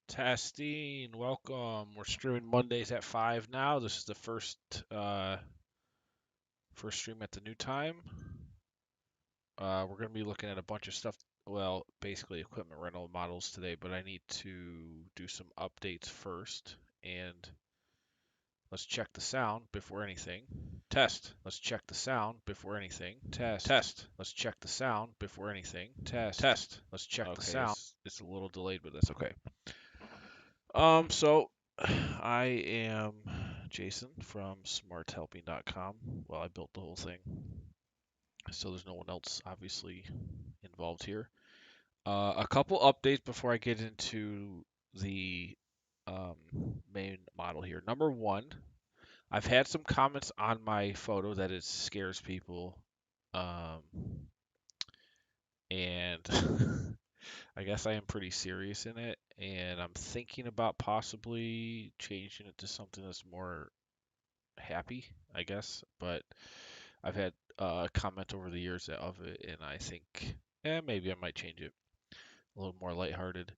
Testing, welcome. We're streaming Mondays at 5 now. This is the first stream at the new time. We're going to be looking at a bunch of stuff, well, basically equipment rental models today, but I need to do some updates first. And let's check the sound before anything. Test. Let's check the sound before anything. Test. Test. Let's check the sound before anything. Test. Test. Let's check the sound. It's a little delayed, but that's okay. So I am Jason from smarthelping.com. Well, I built the whole thing, so there's no one else obviously involved here. A couple updates before I get into the um, main model here. Number one, I've had some comments on my photo that it scares people, um, and I guess I am pretty serious in it, and I'm thinking about possibly changing it to something that's more happy, I guess. But I've had a comment over the years of it, and I think, maybe I might change it a little more lighthearted.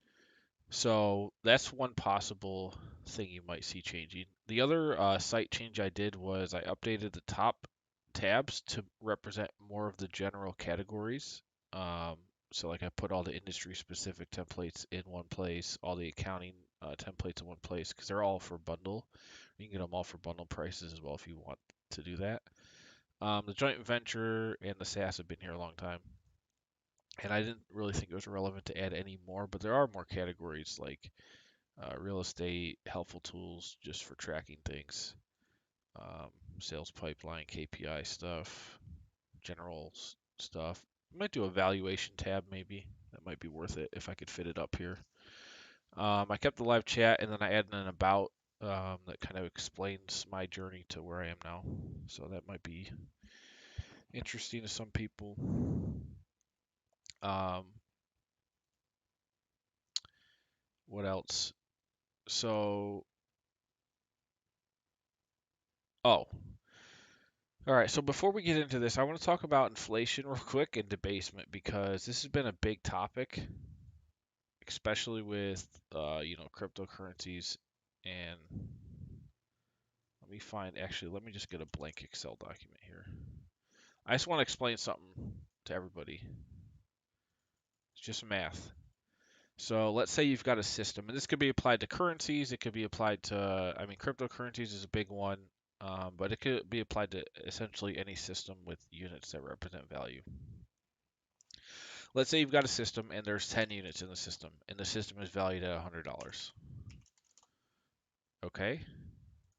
So that's one possible thing you might see changing. The other site change I did was I updated the top tabs to represent more of the general categories. Um, so like I put all the industry specific templates in one place, all the accounting templates in one place because they're all for bundle. You can get them all for bundle prices as well if you want to do that. The joint venture and the SaaS have been here a long time, and I didn't really think it was relevant to add any more, but there are more categories like real estate, helpful tools just for tracking things, um, sales pipeline, KPI stuff, general stuff. I might do a valuation tab maybe. That might be worth it if I could fit it up here. I kept the live chat and then I added an about that kind of explains my journey to where I am now. So that might be interesting to some people. Um, what else? So, oh, all right. So before we get into this, I want to talk about inflation real quick and debasement because this has been a big topic, especially with cryptocurrencies. And let me just get a blank Excel document here. I just want to explain something to everybody. It's just math. So let's say you've got a system, and this could be applied to currencies. It could be applied to, cryptocurrencies is a big one, but it could be applied to essentially any system with units that represent value. Let's say you've got a system, and there's 10 units in the system, and the system is valued at $100. Okay,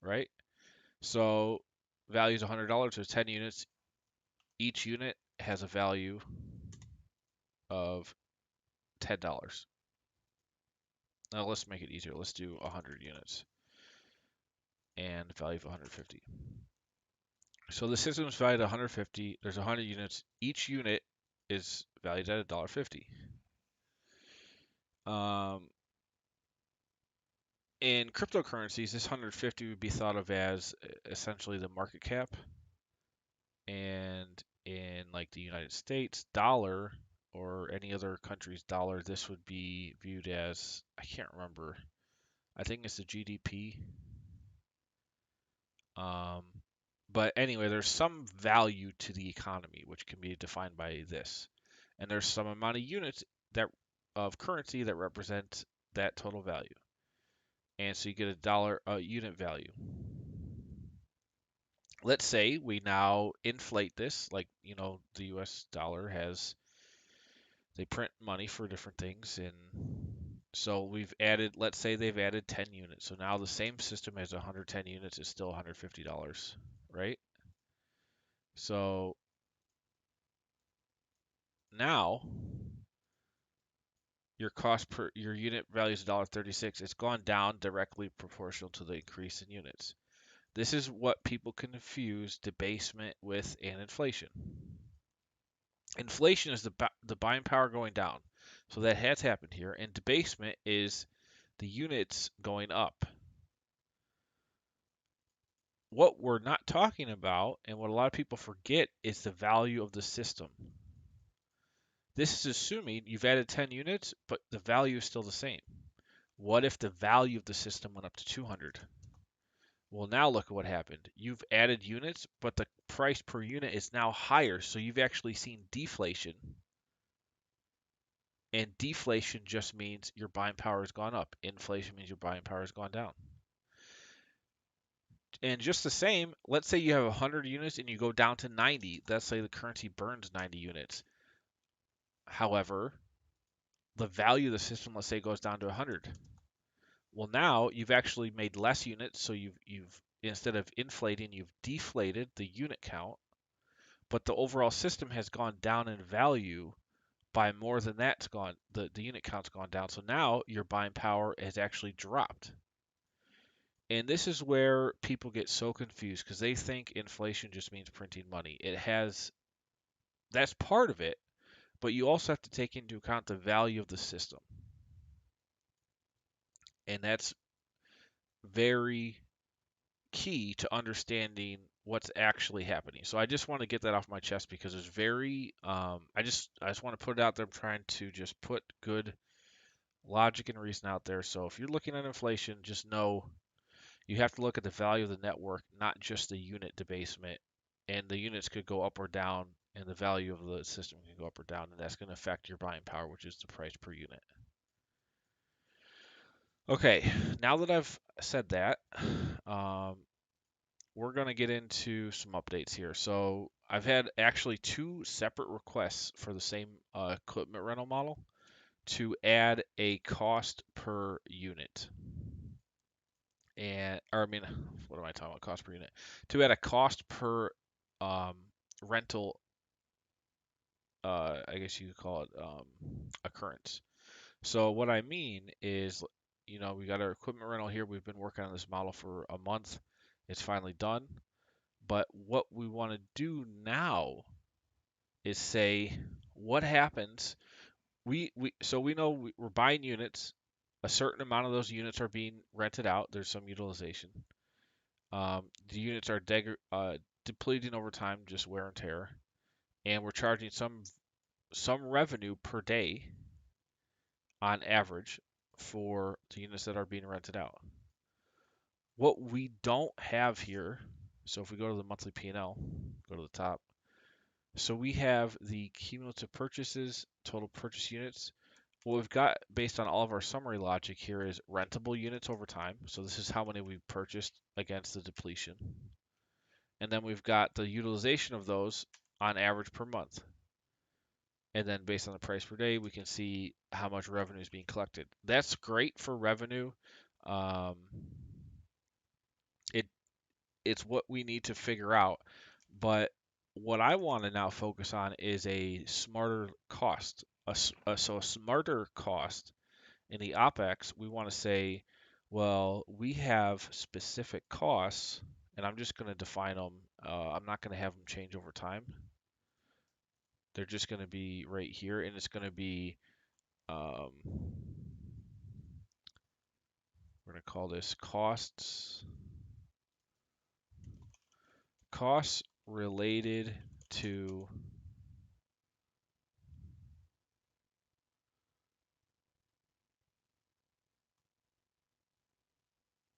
right? So value is $100. There's 10 units. Each unit has a value of $10. Now let's make it easier. Let's do 100 units and value of 150. So the system is valued at 150. There's 100 units. Each unit is valued at $1.50. In cryptocurrencies, this 150 would be thought of as essentially the market cap. And in like the United States dollar or any other country's dollar, this would be viewed as, I can't remember. I think it's the GDP. Um, but anyway, there's some value to the economy, which can be defined by this. And there's some amount of units that of currency that represent that total value. And so you get a unit value. Let's say we now inflate this, like, the US dollar they print money for different things. And so let's say they've added 10 units. So now the same system has 110 units is still $150, right? So now your unit value is $1.36. It's gone down directly proportional to the increase in units. This is what people confuse debasement with and inflation. Inflation is the buying power going down. So that has happened here. And debasement is the units going up. What we're not talking about, and what a lot of people forget, is the value of the system. This is assuming you've added 10 units, but the value is still the same. What if the value of the system went up to 200? Well, now look at what happened. You've added units, but the price per unit is now higher, so you've actually seen deflation. And deflation just means your buying power has gone up. Inflation means your buying power has gone down. And just the same, let's say you have 100 units and you go down to 90. Let's say the currency burns 90 units. However, the value of the system, let's say, goes down to 100. Well, now you've actually made less units, so you've instead of inflating, you've deflated the unit count, but the overall system has gone down in value by more than that's gone. The unit count's gone down, so now your buying power has actually dropped. And this is where people get so confused because they think inflation just means printing money. That's part of it, but you also have to take into account the value of the system. And that's very key to understanding what's actually happening. So I just want to get that off my chest because it's very I just want to put it out there. I'm trying to just put good logic and reason out there. So if you're looking at inflation, just know you have to look at the value of the network, not just the unit debasement. And the units could go up or down, and the value of the system can go up or down, and that's going to affect your buying power, which is the price per unit. Okay, now that I've said that, um, we're going to get into some updates here. So I've had actually two separate requests for the same equipment rental model to add a cost per unit. Or I mean, what am I talking about? Cost per unit. To add a cost per um, rental, I guess you could call it occurrence. So what I mean is, we got our equipment rental here. We've been working on this model for a month. It's finally done. But what we want to do now is say, what happens? We know we're buying units. A certain amount of those units are being rented out. There's some utilization. The units are depleting over time, just wear and tear, and we're charging some revenue per day on average for the units that are being rented out. What we don't have here, so if we go to the monthly P&L, go to the top. So we have the cumulative purchases, total purchase units. What we've got based on all of our summary logic here is rentable units over time. So this is how many we've purchased against the depletion. And then we've got the utilization of those on average per month. And then based on the price per day, we can see how much revenue is being collected. That's great for revenue. Um, it it's what we need to figure out. But what I want to now focus on is a smarter cost. So a smarter cost in the OpEx, we want to say, well, we have specific costs, and I'm just going to define them. I'm not going to have them change over time. They're just going to be right here, and it's going to be, we're going to call this costs related to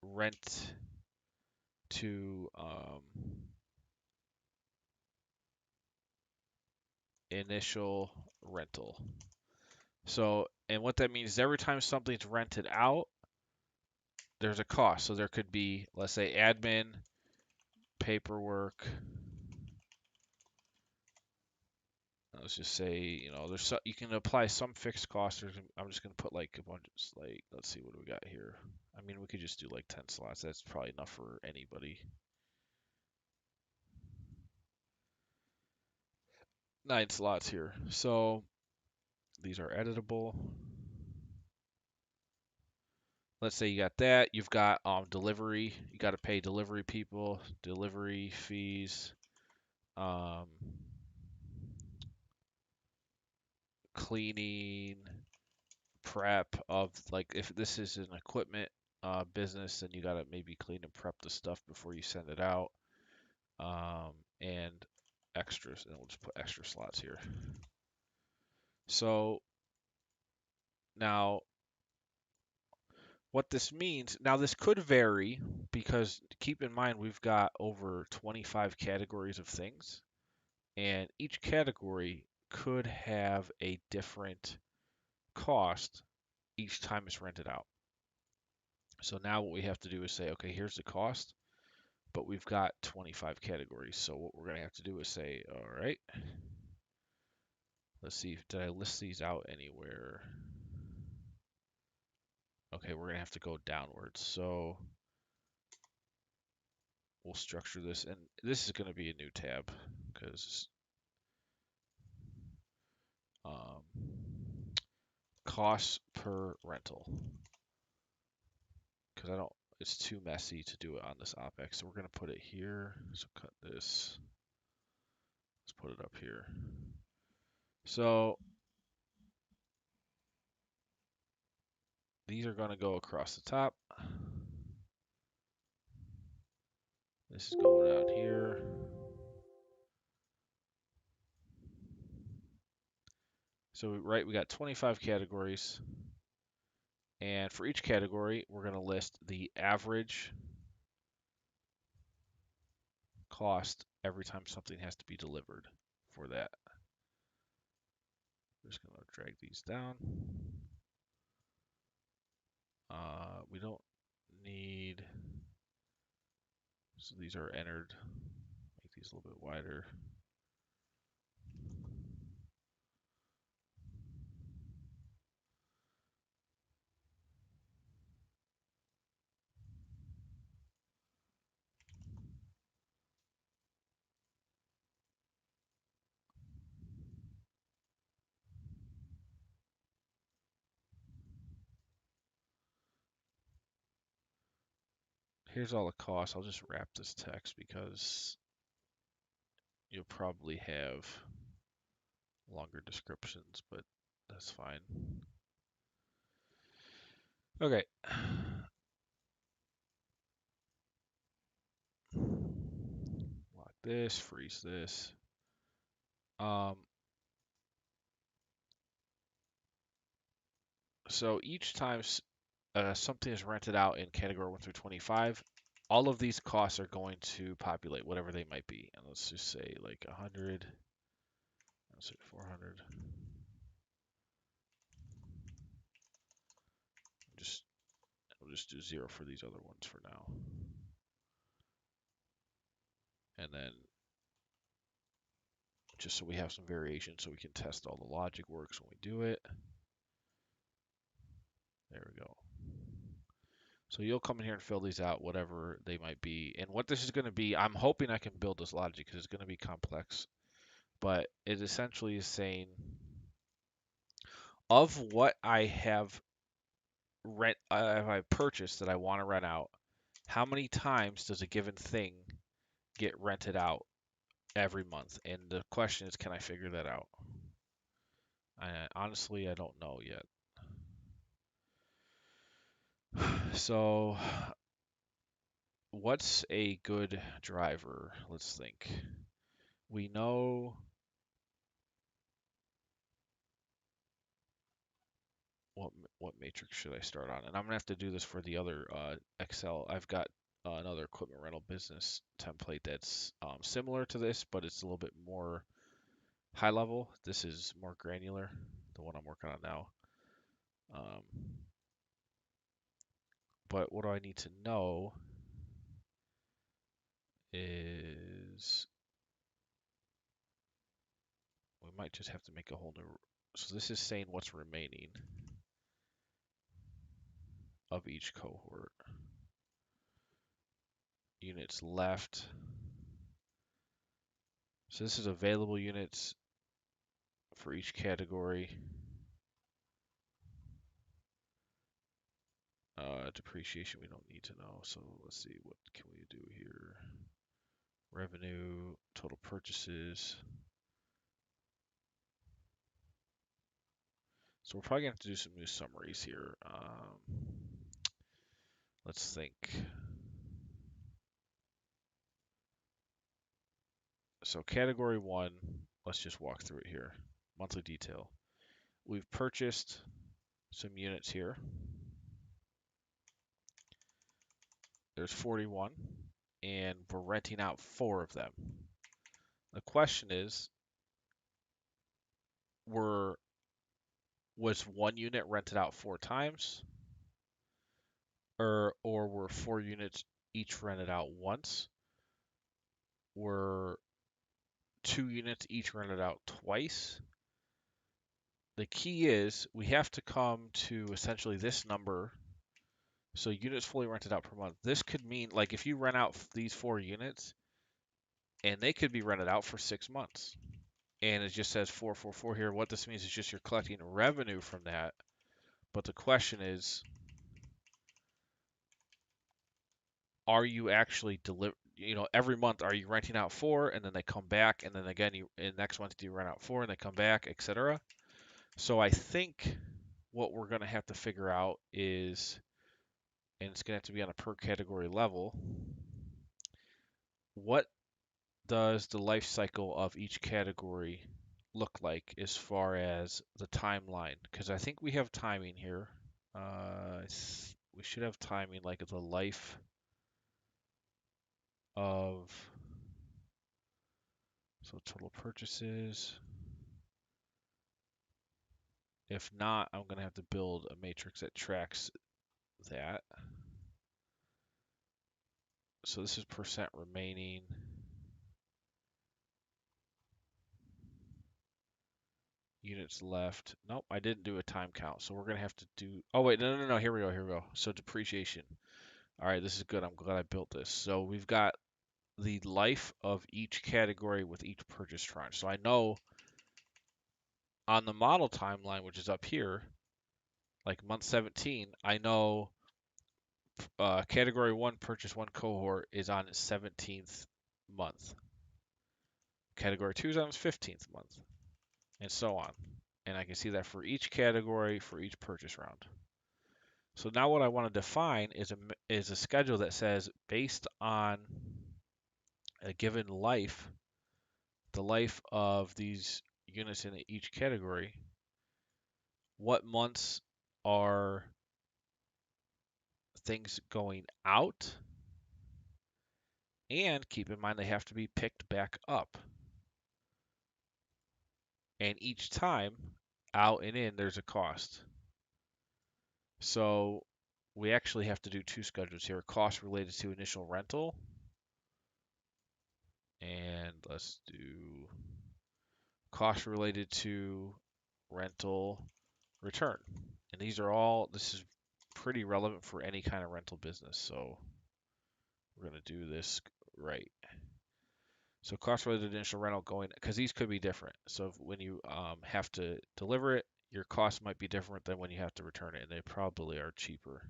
rent to initial rental. So, and what that means is every time something's rented out, there's a cost. So there could be, let's say, admin, paperwork. Let's just say, you can apply some fixed costs. I'm just gonna put like a bunch, like, let's see what do we got here. I mean, we could just do like 10 slots. That's probably enough for anybody. 9 slots here. So these are editable. Let's say you got that. You've got delivery. You got to pay delivery people, delivery fees, cleaning, prep of, like, if this is an equipment business, then you got to maybe clean and prep the stuff before you send it out, and extras, and we'll just put extra slots here. So now What this means, now this could vary because keep in mind we've got over 25 categories of things, and each category could have a different cost each time it's rented out. So now what we have to do is say, okay, here's the cost, but we've got 25 categories. So what we're going to have to do is say, all right, let's see, did I list these out anywhere? Okay, we're going to have to go downwards. So we'll structure this, and this is going to be a new tab because um, costs per rental, because I don't, it's too messy to do it on this OpEx. So we're going to put it here. So cut this. Let's put it up here. So these are going to go across the top. This is going down here. So right, we got 25 categories. And for each category, we're going to list the average cost every time something has to be delivered for that. I'm just going to drag these down. We don't need, so these are entered. Make these a little bit wider. Here's all the costs. I'll just wrap this text because you'll probably have longer descriptions, but that's fine. Okay. Lock this, freeze this. Um, so each time something is rented out in category 1 through 25, all of these costs are going to populate, whatever they might be. And let's just say like 100, let's say 400. Just We'll just do 0 for these other ones for now. And then just so we have some variation so we can test all the logic works when we do it. There we go. So you'll come in here and fill these out, whatever they might be. And what this is going to be, I'm hoping I can build this logic because it's going to be complex. But it essentially is saying, of what I have purchased that I want to rent out, how many times does a given thing get rented out every month? And the question is, can I figure that out? Honestly, I don't know yet. So, what's a good driver? Let's think. We know what matrix should I start on? And I'm gonna have to do this for the other Excel. I've got another equipment rental business template that's similar to this, but it's a little bit more high level. This is more granular, the one I'm working on now. Um, but what do I need to know is we might just have to make a whole new. So this is saying what's remaining of each cohort. Units left. So this is available units for each category. Depreciation we don't need to know. So let's see, what can we do here? Revenue, total purchases. So we're probably going to have to do some new summaries here. Let's think. So category 1, let's just walk through it here. Monthly detail. We've purchased some units here. There's 41, and we're renting out 4 of them. The question is, were was one unit rented out 4 times, or were 4 units each rented out once? Were 2 units each rented out twice? The key is we have to come to essentially this number. So units fully rented out per month. This could mean, like, if you rent out these 4 units, and they could be rented out for 6 months, and it just says 444 here. What this means is just you're collecting revenue from that. But the question is, are you actually every month are you renting out 4 and then they come back, and then again in next month do you rent out 4 and they come back, etc. So I think what we're going to have to figure out is, and it's going to have to be on a per category level, what does the life cycle of each category look like as far as the timeline? Because I think we have timing here. We should have timing like the life of, so total purchases. If not, I'm going to have to build a matrix that tracks that. So this is percent remaining. Units left. Nope, I didn't do a time count. So we're going to have to do, oh wait, no. Here we go. So depreciation. All right, this is good. I'm glad I built this. So we've got the life of each category with each purchase tranche. So I know on the model timeline, which is up here, like month 17, I know category 1 purchase 1 cohort is on its 17th month. Category 2 is on its 15th month, and so on. And I can see that for each category for each purchase round. So now what I want to define is a schedule that says, based on a given life, the life of these units in each category, what months are things going out, and keep in mind they have to be picked back up. And each time, out and in, there's a cost. So we actually have to do 2 schedules here. Cost related to initial rental, and let's do cost related to rental return. And this is pretty relevant for any kind of rental business. So we're going to do this right. So cost related to initial rental going, because these could be different. So when you have to deliver it, your cost might be different than when you have to return it, and they probably are cheaper.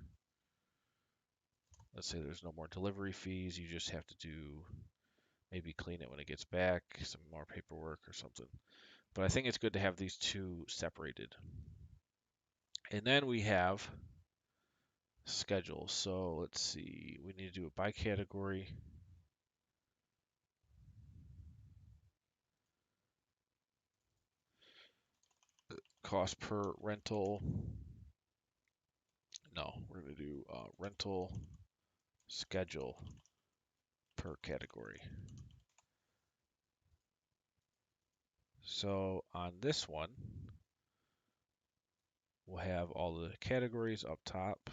Let's say there's no more delivery fees. You just have to do maybe clean it when it gets back, some more paperwork or something. But I think it's good to have these 2 separated. And then we have schedules. So let's see, we need to do it by category. Cost per rental. No, we're going to do rental schedule per category. So on this one, we'll have all the categories up top.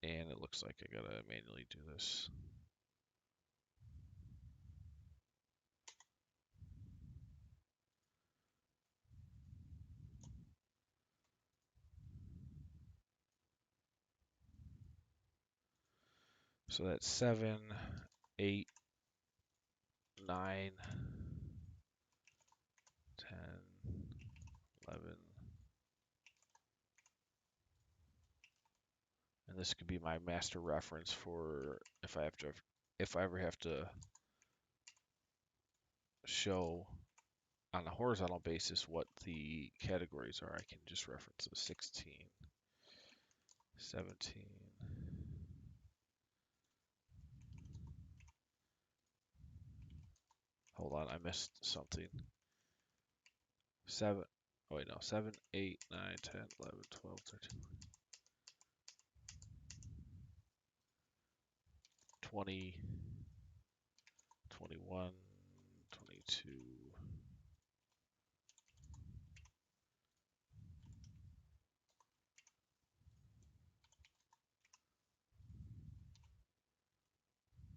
And it looks like I gotta manually do this. So that's 7, 8, 9, 10, 11. And this could be my master reference for if I ever have to show on a horizontal basis what the categories are. I can just reference a 16, 17. Hold on, I missed something. 7. Oh wait, no, 7, 8, 9, 10, 11, 12, 13, 20, 21, 22.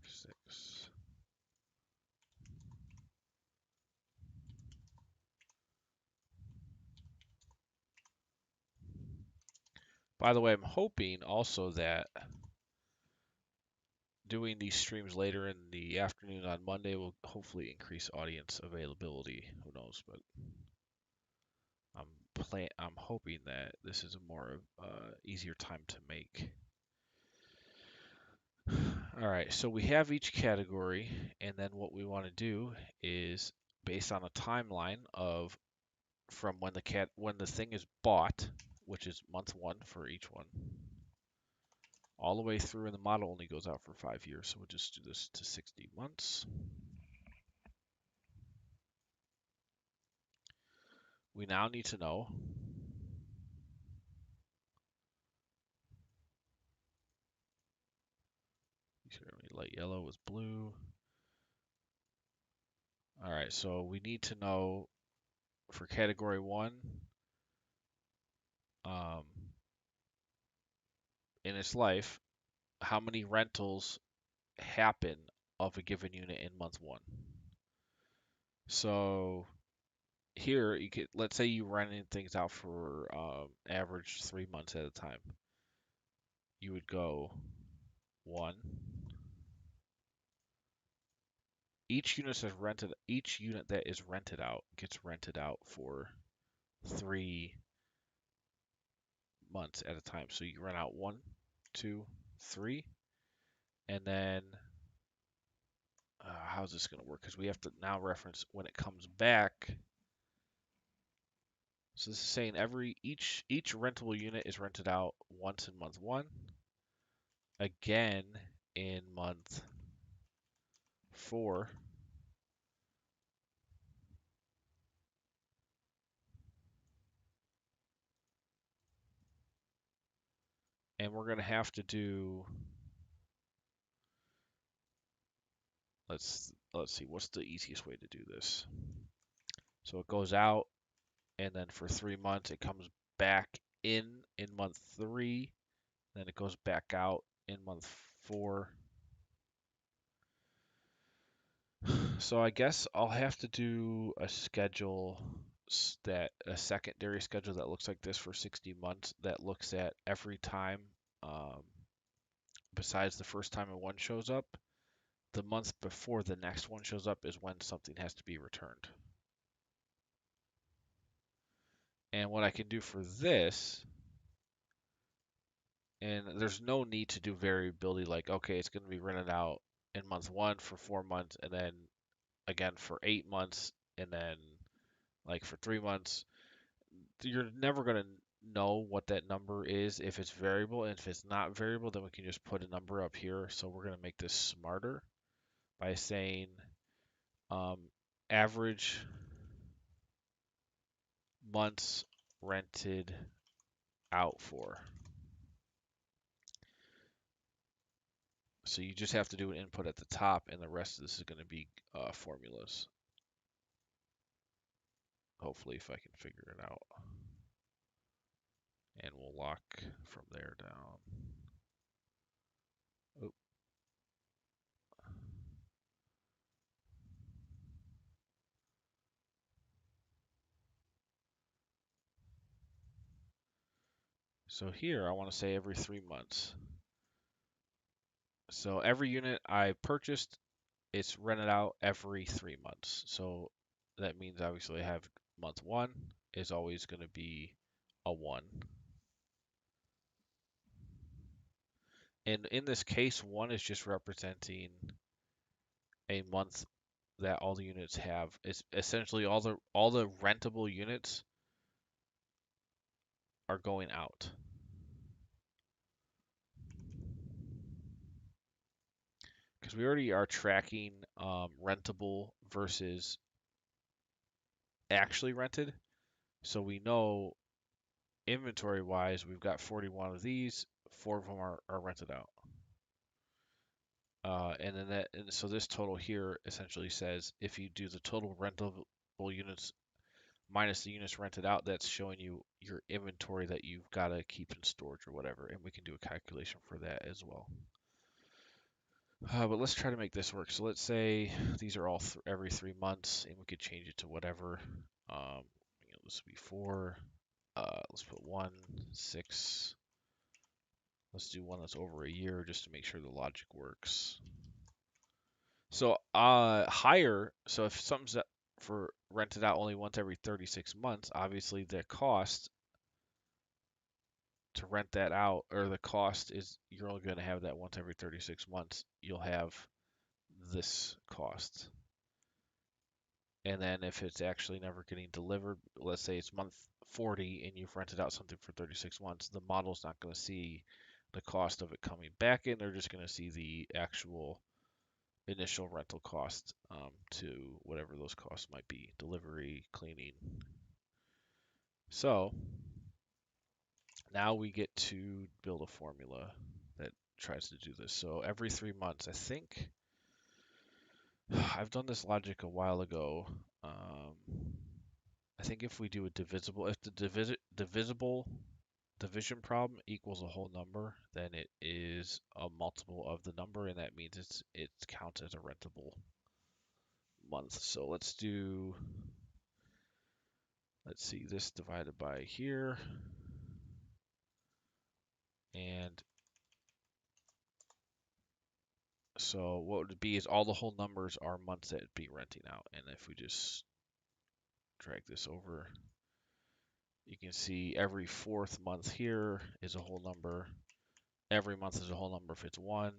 Six. By the way, I'm hoping also that doing these streams later in the afternoon on Monday will hopefully increase audience availability. Who knows? But I'm hoping that this is a more easier time to make. All right, so we have each category, and then what we want to do is based on a timeline of from when the thing is bought, which is month 1 for each one, all the way through, and the model only goes out for 5 years, so we'll just do this to 60 months. We now need to know light yellow was blue. All right, so we need to know for category 1, um, in its life, how many rentals happen of a given unit in month 1. So here, let's say you rented things out for average 3 months at a time. You would go 1. Each unit that is rented out gets rented out for 3 months at a time. So you rent out 1, 2, 3, and then how's this going to work? Because we have to now reference when it comes back. So this is saying each rentable unit is rented out once in month 1, again in month 4, and we're going to have to do, let's see, what's the easiest way to do this? So it goes out, and then for 3 months it comes back in month 3, then it goes back out in month 4. So I guess I'll have to do a secondary schedule that looks like this for 60 months that looks at every time, um, besides the first time one shows up, the month before the next one shows up is when something has to be returned. And what I can do for this, and there's no need to do variability like, okay, it's going to be rented out in month 1 for 4 months, and then again for 8 months, and then like for 3 months. You're never going to know what that number is if it's variable, and if it's not variable, then we can just put a number up here. So we're going to make this smarter by saying um, average months rented out for. So you just have to do an input at the top, and the rest of this is going to be formulas. Hopefully, if I can figure it out. And we'll lock from there down. Oop. So here I want to say every 3 months. So every unit I purchased, it's rented out every 3 months. So that means obviously I have month 1 is always going to be a 1. And in this case, 1 is just representing a month that all the units have. It's essentially all the rentable units are going out. Because we already are tracking rentable versus actually rented. So we know inventory wise, we've got 41 of these, 4 of them are rented out. And then and so this total here essentially says if you do the total rentable units minus the units rented out, that's showing you your inventory that you've got to keep in storage or whatever. And we can do a calculation for that as well. But let's try to make this work. So let's say these are all every 3 months, and we could change it to whatever. This would be 4. Let's put 1, 6. Let's do one that's over a year just to make sure the logic works. So higher. So if something's for rented out only once every 36 months, obviously the cost to rent that out, or the cost is you're only going to have that once every 36 months. You'll have this cost. And then if it's actually never getting delivered, let's say it's month 40 and you've rented out something for 36 months, the model's not going to see the cost of it coming back in. They're just going to see the actual initial rental cost to whatever those costs might be, delivery, cleaning. So now we get to build a formula that tries to do this. So every 3 months, I think I've done this logic a while ago. I think if we do a divisible, if the division problem equals a whole number, then it is a multiple of the number, and that means it counts as a rentable month. So let's see this divided by here, and so what would it be is all the whole numbers are months that it'd be renting out, and if we just drag this over, you can see every 4th month here is a whole number. Every month is a whole number if it's 1.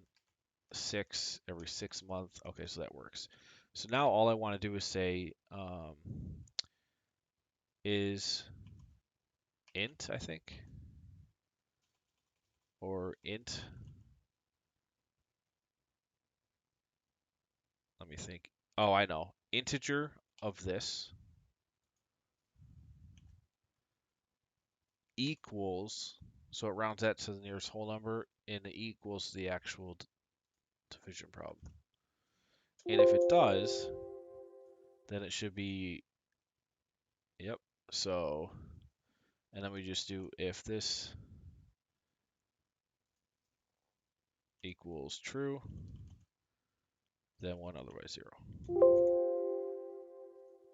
6 every 6th month. Okay, so that works. So now all I want to do is say is int, I think, or int. Let me think. Oh, I know. Integer of this equals, so it rounds that to the nearest whole number, and it equals the actual division problem. And if it does, then it should be, yep. So, and then we just do if this equals true, then 1, otherwise 0.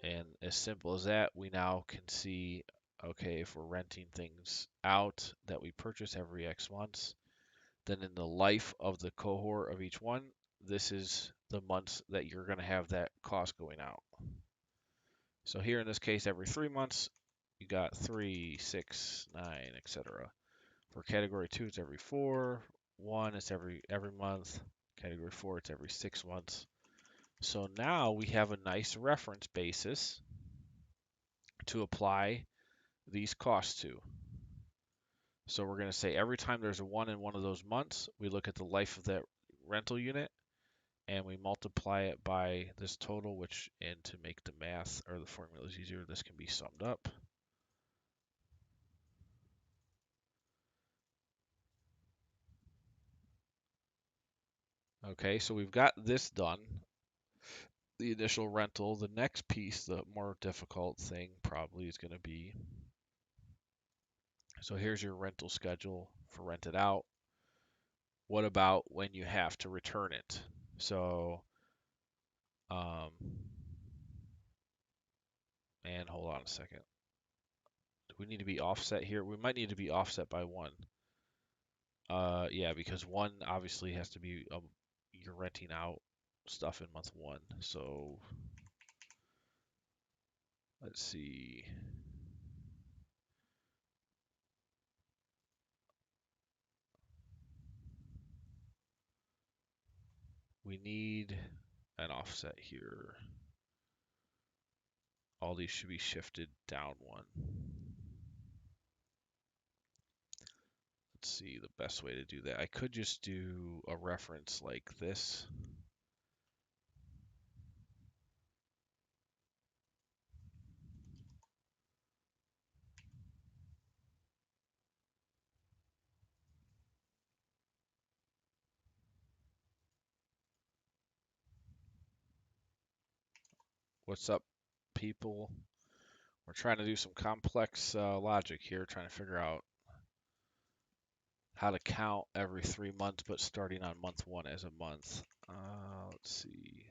And as simple as that, we now can see, okay, if we're renting things out that we purchase every X months, then in the life of the cohort of each one, this is the months that you're going to have that cost going out. So here in this case, every 3 months, you got 3, 6, 9, etc. For category 2, it's every 4. 1, it's every month. Category 4, it's every 6 months. So now we have a nice reference basis to apply these costs to. So we're going to say every time there's a 1 in one of those months, we look at the life of that rental unit and we multiply it by this total, and to make the math or the formulas easier, this can be summed up. Okay, so we've got this done, the initial rental. The next piece, the more difficult thing probably is going to be, so here's your rental schedule for rented out. What about when you have to return it? So, and hold on a second. Do we need to be offset here? We might need to be offset by 1. Yeah, because 1 obviously has to be, you're renting out stuff in month 1. So let's see. We need an offset here. All these should be shifted down 1. Let's see the best way to do that. I could just do a reference like this. What's up, people? We're trying to do some complex logic here, trying to figure out how to count every 3 months, but starting on month one as a month. Let's see.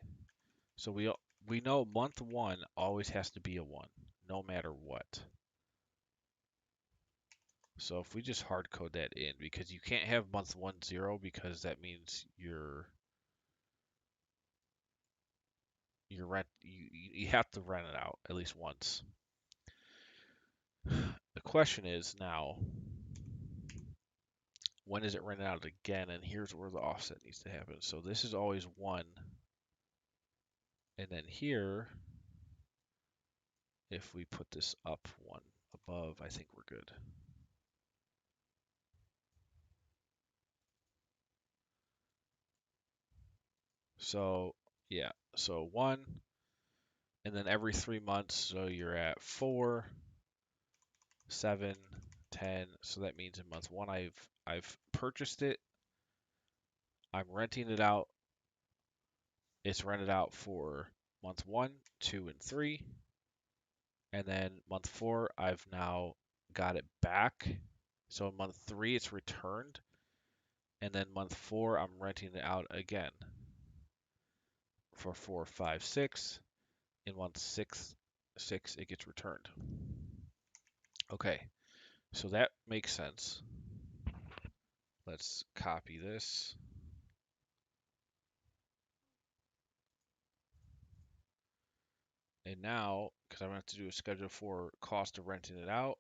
So we know month one always has to be a one, no matter what. So if we just hard code that in, because you can't have month one 0 because that means your rent you have to rent it out at least once. The question is now, when is it rented out again? And here's where the offset needs to happen. So this is always 1. And then here, if we put this up 1 above, I think we're good. So yeah, so 1, and then every 3 months, so you're at 4, 7, 10. So that means in month 1 I've purchased it, I'm renting it out. It's rented out for month 1, 2, and 3. And then month 4, I've now got it back. So in month 3, it's returned. And then month 4, I'm renting it out again for 4, 5, 6. In month 6, it gets returned. Okay, so that makes sense. Let's copy this. And now, because I'm going to have to do a schedule for cost of renting it out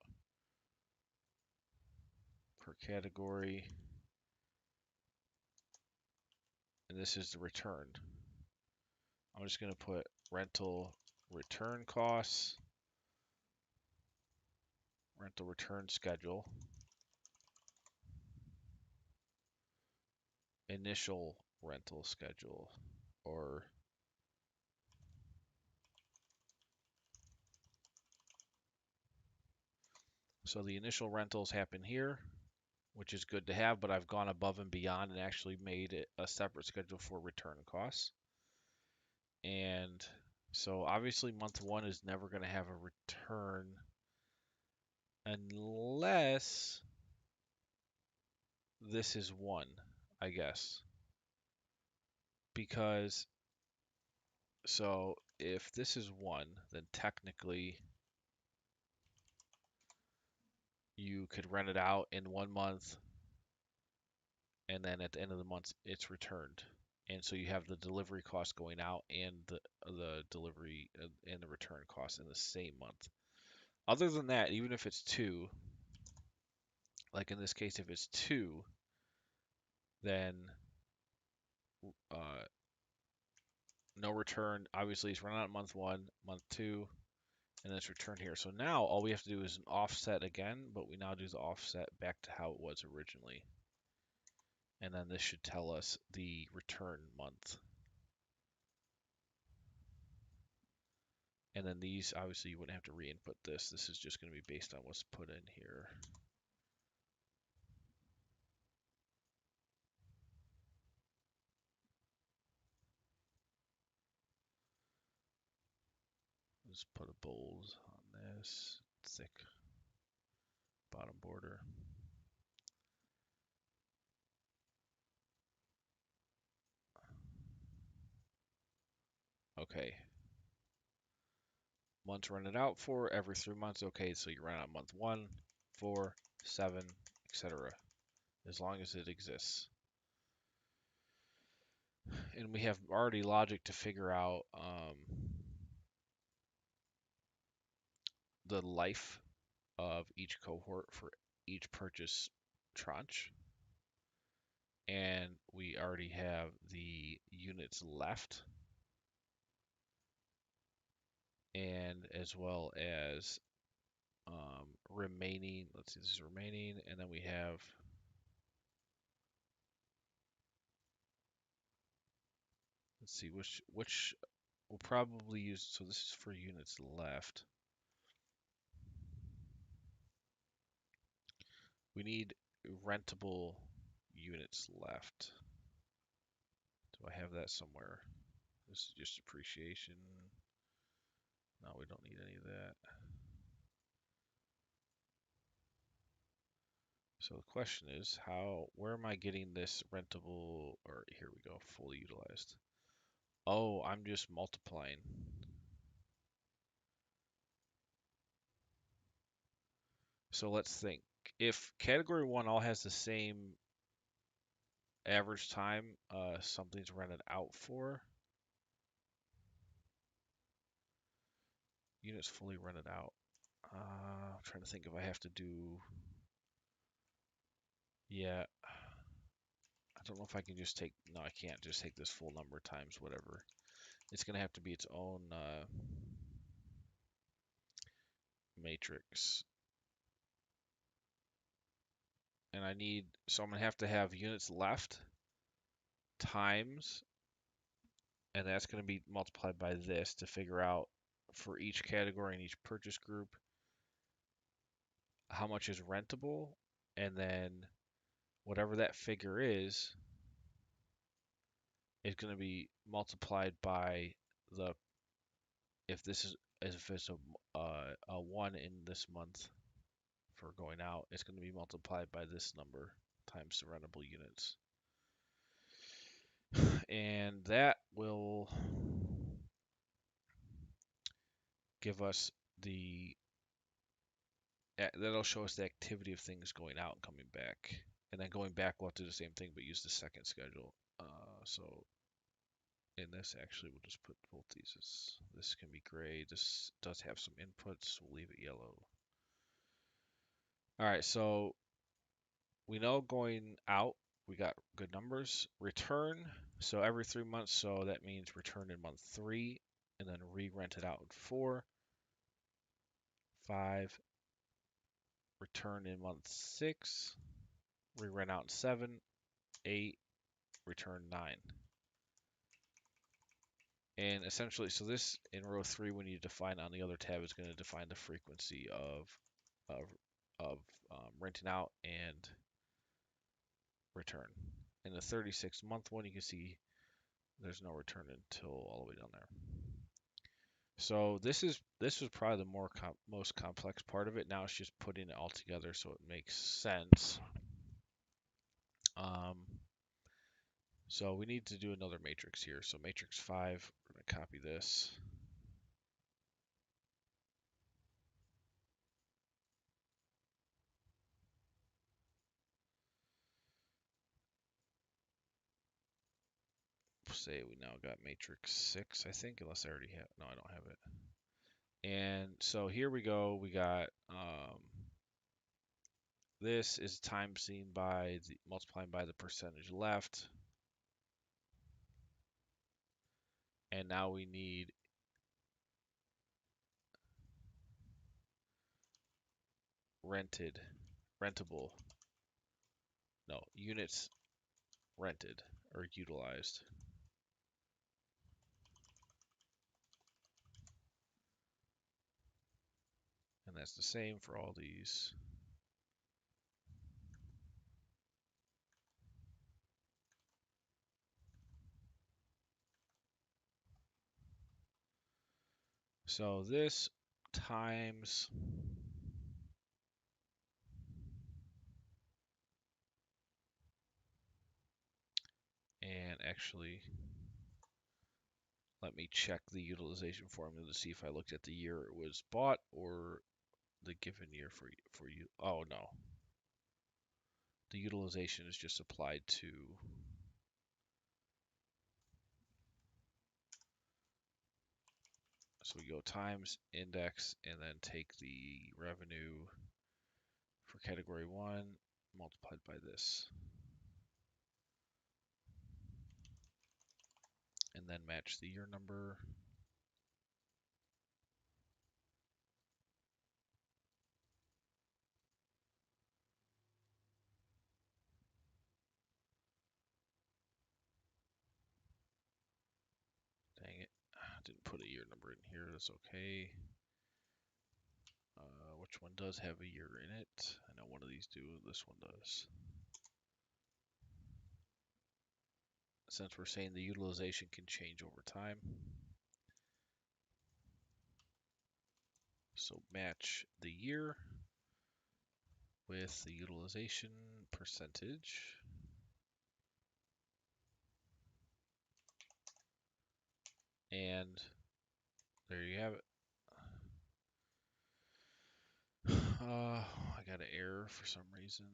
per category. And this is the return. I'm just going to put rental return costs, rental return schedule, initial rental schedule, or so the initial rentals happen here, which is good to have, but I've gone above and beyond and actually made it a separate schedule for return costs. And so obviously month 1 is never going to have a return unless this is 1, I guess. Because so if this is 1, then technically you could rent it out in 1 month, and then at the end of the month it's returned. And so you have the delivery cost going out and the delivery and the return cost in the same month. Other than that, even if it's 2, like in this case, if it's 2, then uh, no return. Obviously, it's run out month 1, month 2, and then it's returned here. So now all we have to do is an offset again, but we now do the offset back to how it was originally. And then this should tell us the return month. And then these, obviously you wouldn't have to re-input this. This is just going to be based on what's put in here. Let's put a bold on this, thick bottom border. Okay. Months rented out for every 3 months. Okay, so you run out month 1, 4, 7, etc. As long as it exists. And we have already logic to figure out the life of each cohort for each purchase tranche. And we already have the units left, and as well as remaining. Let's see, this is remaining, and then we have let's see which we'll probably use. So this is for units left. We need rentable units left. Do I have that somewhere? This is just depreciation. No, we don't need any of that. So the question is, where am I getting this rentable, or here we go, fully utilized? Oh, I'm just multiplying. So let's think. If category one all has the same average time something's rented out for, units fully rented out. I'm trying to think if I have to do, yeah, I don't know if I can just take, no, I can't just take this full number times whatever. It's going to have to be its own matrix. And so I'm going to have units left times, and that's going to be multiplied by this to figure out for each category and each purchase group how much is rentable, and then whatever that figure is going to be multiplied by the if it's a one in this month for going out, it's going to be multiplied by this number times the rentable units, and that will give us that'll show us the activity of things going out and coming back. And then going back, we'll have to do the same thing, but use the second schedule. So in this, actually, we'll just put both these. This can be gray. This does have some inputs. We'll leave it yellow. All right, so we know going out, we got good numbers. Return, so every 3 months, so that means return in month 3, and then re-rent it out in 4, 5, return in month 6, re-rent out in 7, 8, return 9. And essentially, so this in row 3, when you define on the other tab, is going to define the frequency of, of renting out and return. In the 36-month one, you can see there's no return until all the way down there. So this was probably the most complex part of it. Now it's just putting it all together so it makes sense. So we need to do another matrix here. So matrix 5, we're going to copy this. Say we now got matrix 6, I think, unless I already have, no, I don't have it. And so here we go, we got, this is time seen by multiplying by the percentage left. And now we need rentable, no, units rented or utilized. And that's the same for all these. So this times, and actually, let me check the utilization formula to see if I looked at the year it was bought or the given year for you. Oh no, the utilization is just applied to. So we go times index and then take the revenue for category 1 multiplied by this. And then match the year number. Dang it, I didn't put a year number in here, that's okay. Which one does have a year in it? I know one of these do, this one does. Since we're saying the utilization can change over time. So match the year with the utilization percentage. And there you have it. I got an error for some reason.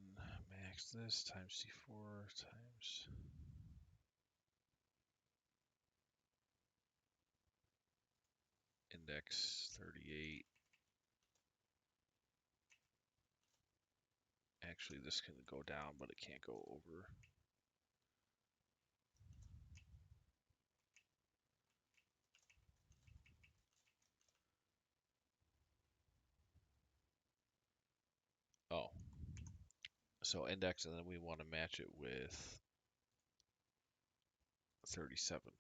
Max this times C4 times index 38. Actually, this can go down, but it can't go over. Oh, so index, and then we want to match it with 37.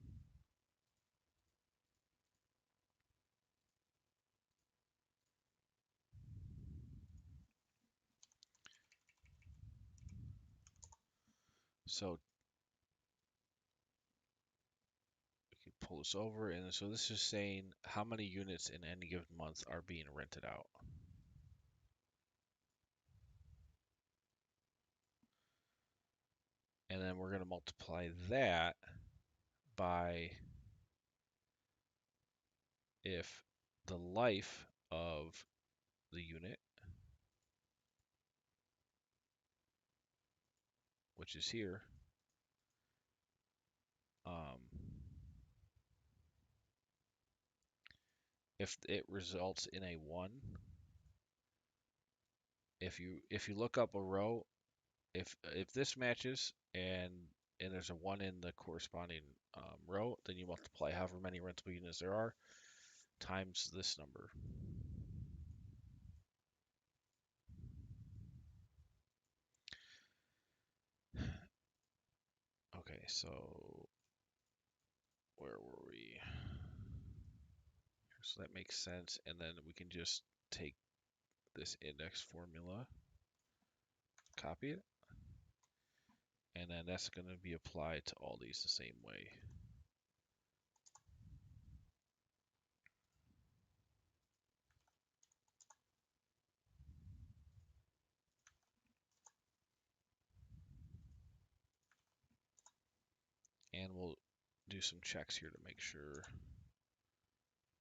So we can pull this over, and so this is saying how many units in any given month are being rented out. And then we're going to multiply that by if the life of the unit, which is here, um, if it results in a 1, if you look up a row, if this matches and there's a 1 in the corresponding row, then you multiply however many rentable units there are times this number. Okay, so where were we? So that makes sense, and then we can just take this index formula, copy it, and then that's going to be applied to all these the same way. And we'll do some checks here to make sure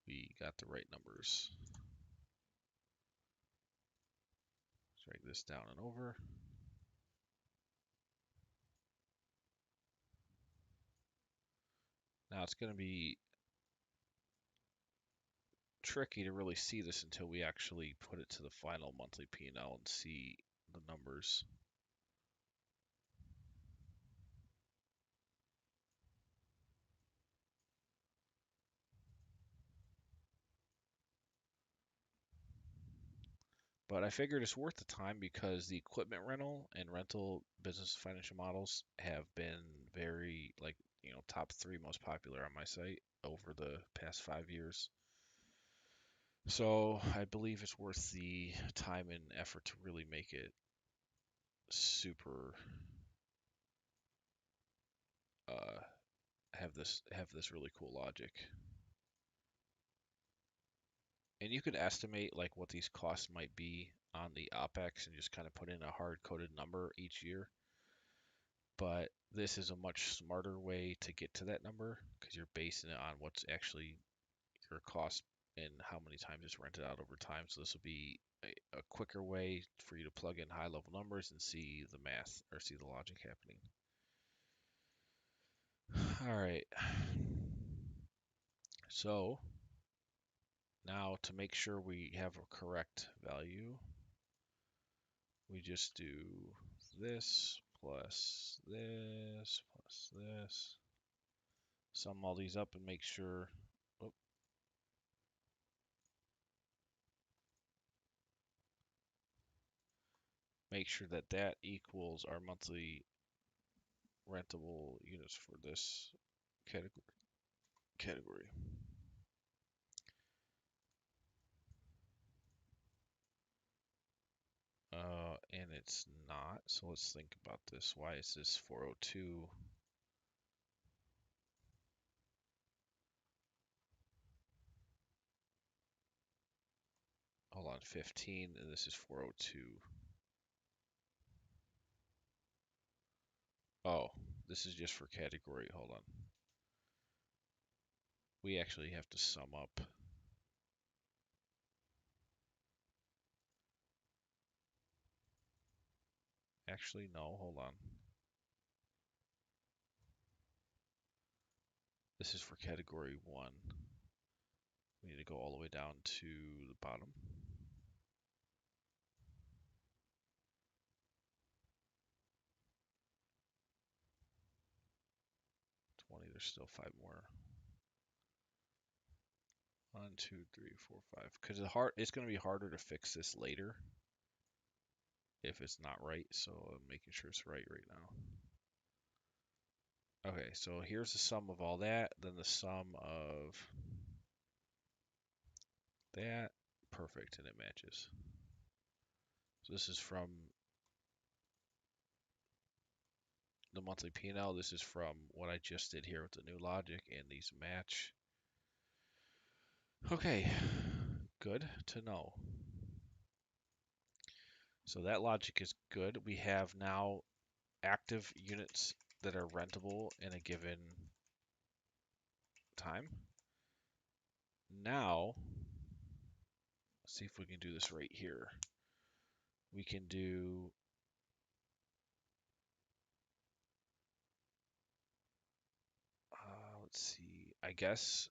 we got the right numbers. Drag this down and over. Now it's going to be tricky to really see this until we actually put it to the final monthly P&L and see the numbers. But I figured it's worth the time because the equipment rental and rental business financial models have been very, like, top 3 most popular on my site over the past 5 years. So I believe it's worth the time and effort to really make it super uh, have this really cool logic. And you could estimate like what these costs might be on the OpEx and just kind of put in a hard-coded number each year. But this is a much smarter way to get to that number because you're basing it on what's actually your cost and how many times it's rented out over time. So this will be a quicker way for you to plug in high-level numbers and see the math or see the logic happening. All right. So now to make sure we have a correct value, we just do this plus this plus this. Sum all these up and make sure. Oh, make sure that that equals our monthly rentable units for this category. And it's not. So let's think about this. Why is this 402? on, 15, and this is 402. Oh, this is just for category. Hold on. We actually have to sum up. Actually, no, hold on. This is for category 1. We need to go all the way down to the bottom. 20, there's still 5 more. 1, 2, 3, 4, 5. Because it's going to be harder to fix this later if it's not right. So I'm making sure it's right now. Okay, so here's the sum of all that, then the sum of that. Perfect, and it matches. So this is from the monthly P&L. This is from what I just did here with the new logic, and these match. Okay, good to know. So that logic is good. We have now active units that are rentable in a given time. Now, let's see if we can do this right here. We can do let's see, I guess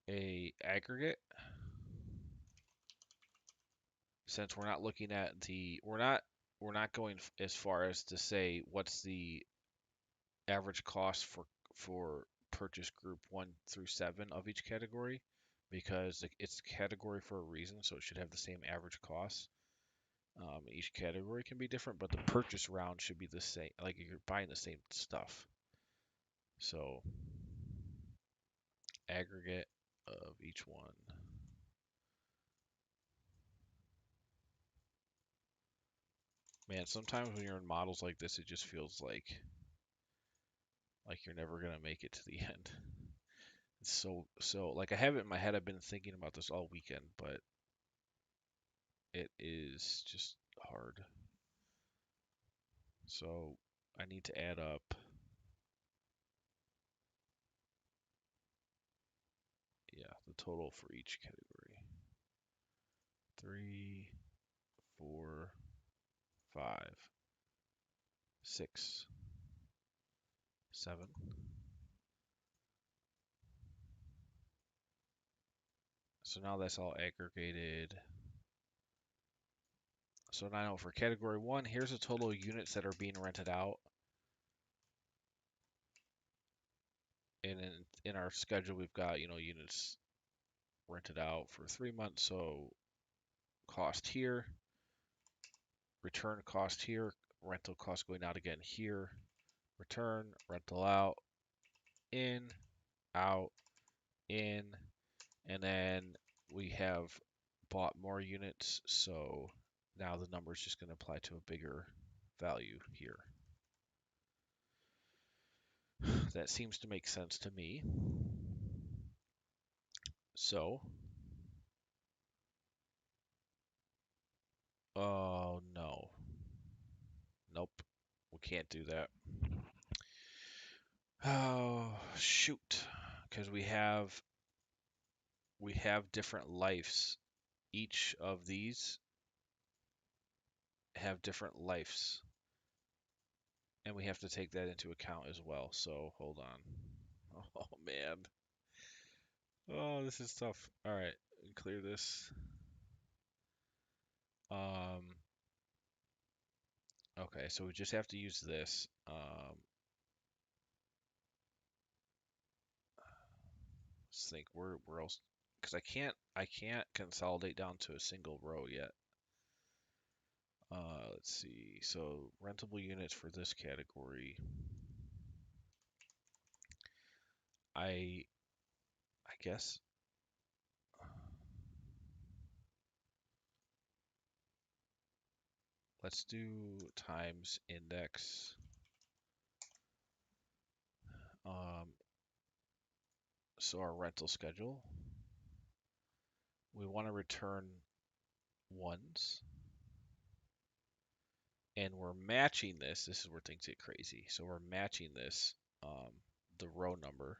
a aggregate, since we're not looking at we're not going as far as to say what's the average cost for purchase group 1 through 7 of each category, because it's a category for a reason, so it should have the same average cost. Each category can be different, but the purchase round should be the same, like you're buying the same stuff. So aggregate of each one. Man, sometimes when you're in models like this, it just feels like you're never gonna make it to the end. It's so like I have it in my head. I've been thinking about this all weekend, but it is just hard. So I need to add up, yeah, the total for each category. 3, 4, 5, 6, 7. So now that's all aggregated. So now for category 1, here's the total units that are being rented out. And in our schedule, we've got, units rented out for 3 months. So cost here, return cost here, rental cost going out again here, return, rental out, in, out, in, and then we have bought more units, so now the number is just going to apply to a bigger value here. That seems to make sense to me. So, oh no. Nope. We can't do that. Oh, shoot. Because we have different lives. Each of these have different lives. And we have to take that into account as well. So, hold on. Oh man. Oh, this is tough. All right, clear this. Um, okay, so we just have to use this. Let's think where else, because I can't consolidate down to a single row yet. Let's see. So rentable units for this category. I guess let's do times index. Um, So our rental schedule, we want to return ones. And we're matching this. This is where things get crazy. So we're matching this, the row number,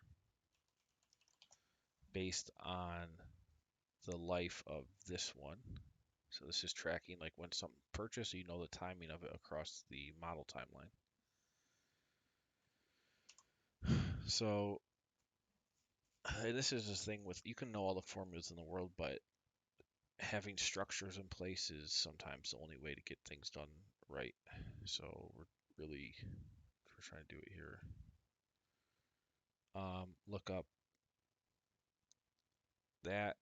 based on the life of this one. So this is tracking like when something purchased, so you know the timing of it across the model timeline. So this is the thing with, you can know all the formulas in the world, but having structures in place is sometimes the only way to get things done right. So we're trying to do it here. Look up that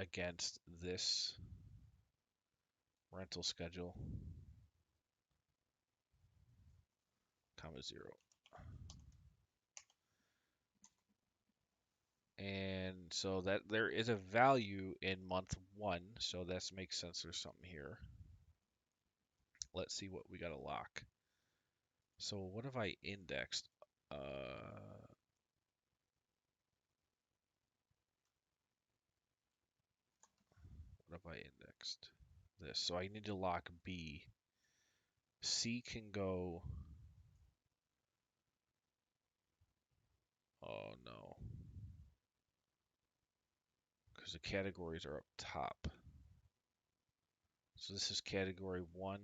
against this rental schedule, comma 0. And so that there is a value in month 1, so that makes sense. There's something here. Let's see what we got to lock. So what have I indexed? What have I indexed? This. So I need to lock B. C can go. Oh no. Because the categories are up top. So this is category 1.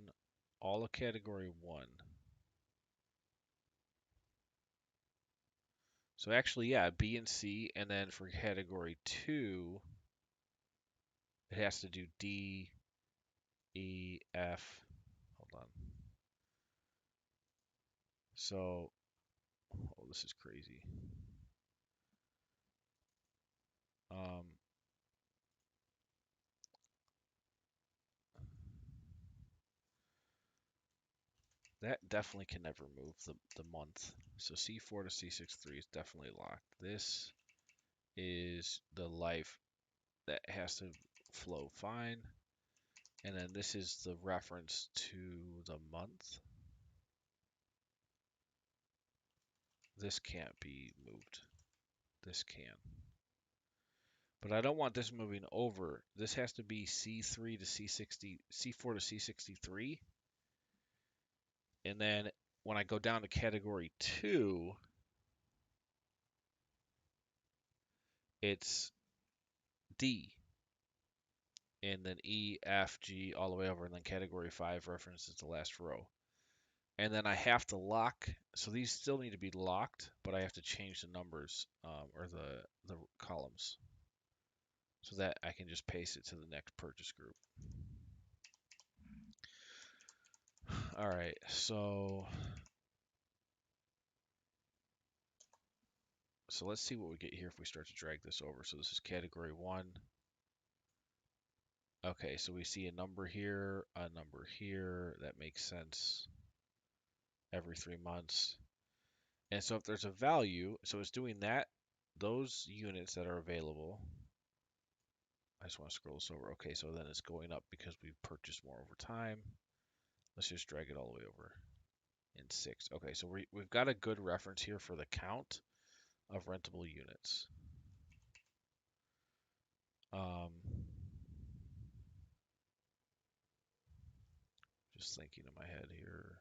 All of category 1. So actually, yeah, B and C. And then for category 2, it has to do D, E, F. Hold on. So, oh, this is crazy. Um, that definitely can never move the month. So C4 to C63 is definitely locked. This is the life that has to flow fine. And then this is the reference to the month. This can't be moved. This can. But I don't want this moving over. This has to be C3 to C60, C4 to C63. And then when I go down to category 2, it's D. And then E, F, G, all the way over. And then category 5 references the last row. And then I have to lock. So these still need to be locked, but I have to change the numbers, or the columns, so that I can just paste it to the next purchase group. All right, so let's see what we get here if we start to drag this over. So this is category 1. Okay, so we see a number here, a number here. That makes sense. Every 3 months. And so if there's a value, so it's doing that, those units that are available. I just want to scroll this over. Okay, so then it's going up because we've purchased more over time. Let's just drag it all the way over in 6. Okay, so we've got a good reference here for the count of rentable units. Just thinking in my head here.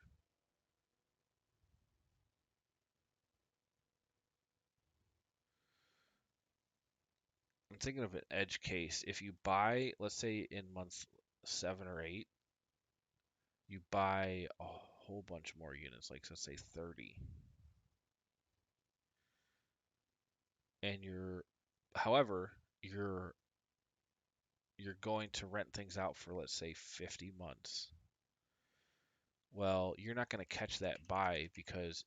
I'm thinking of an edge case. If you buy, let's say in month 7 or 8, you buy a whole bunch more units, like let's say 30. And however, you're going to rent things out for, let's say, 50 months. Well, you're not going to catch that buy because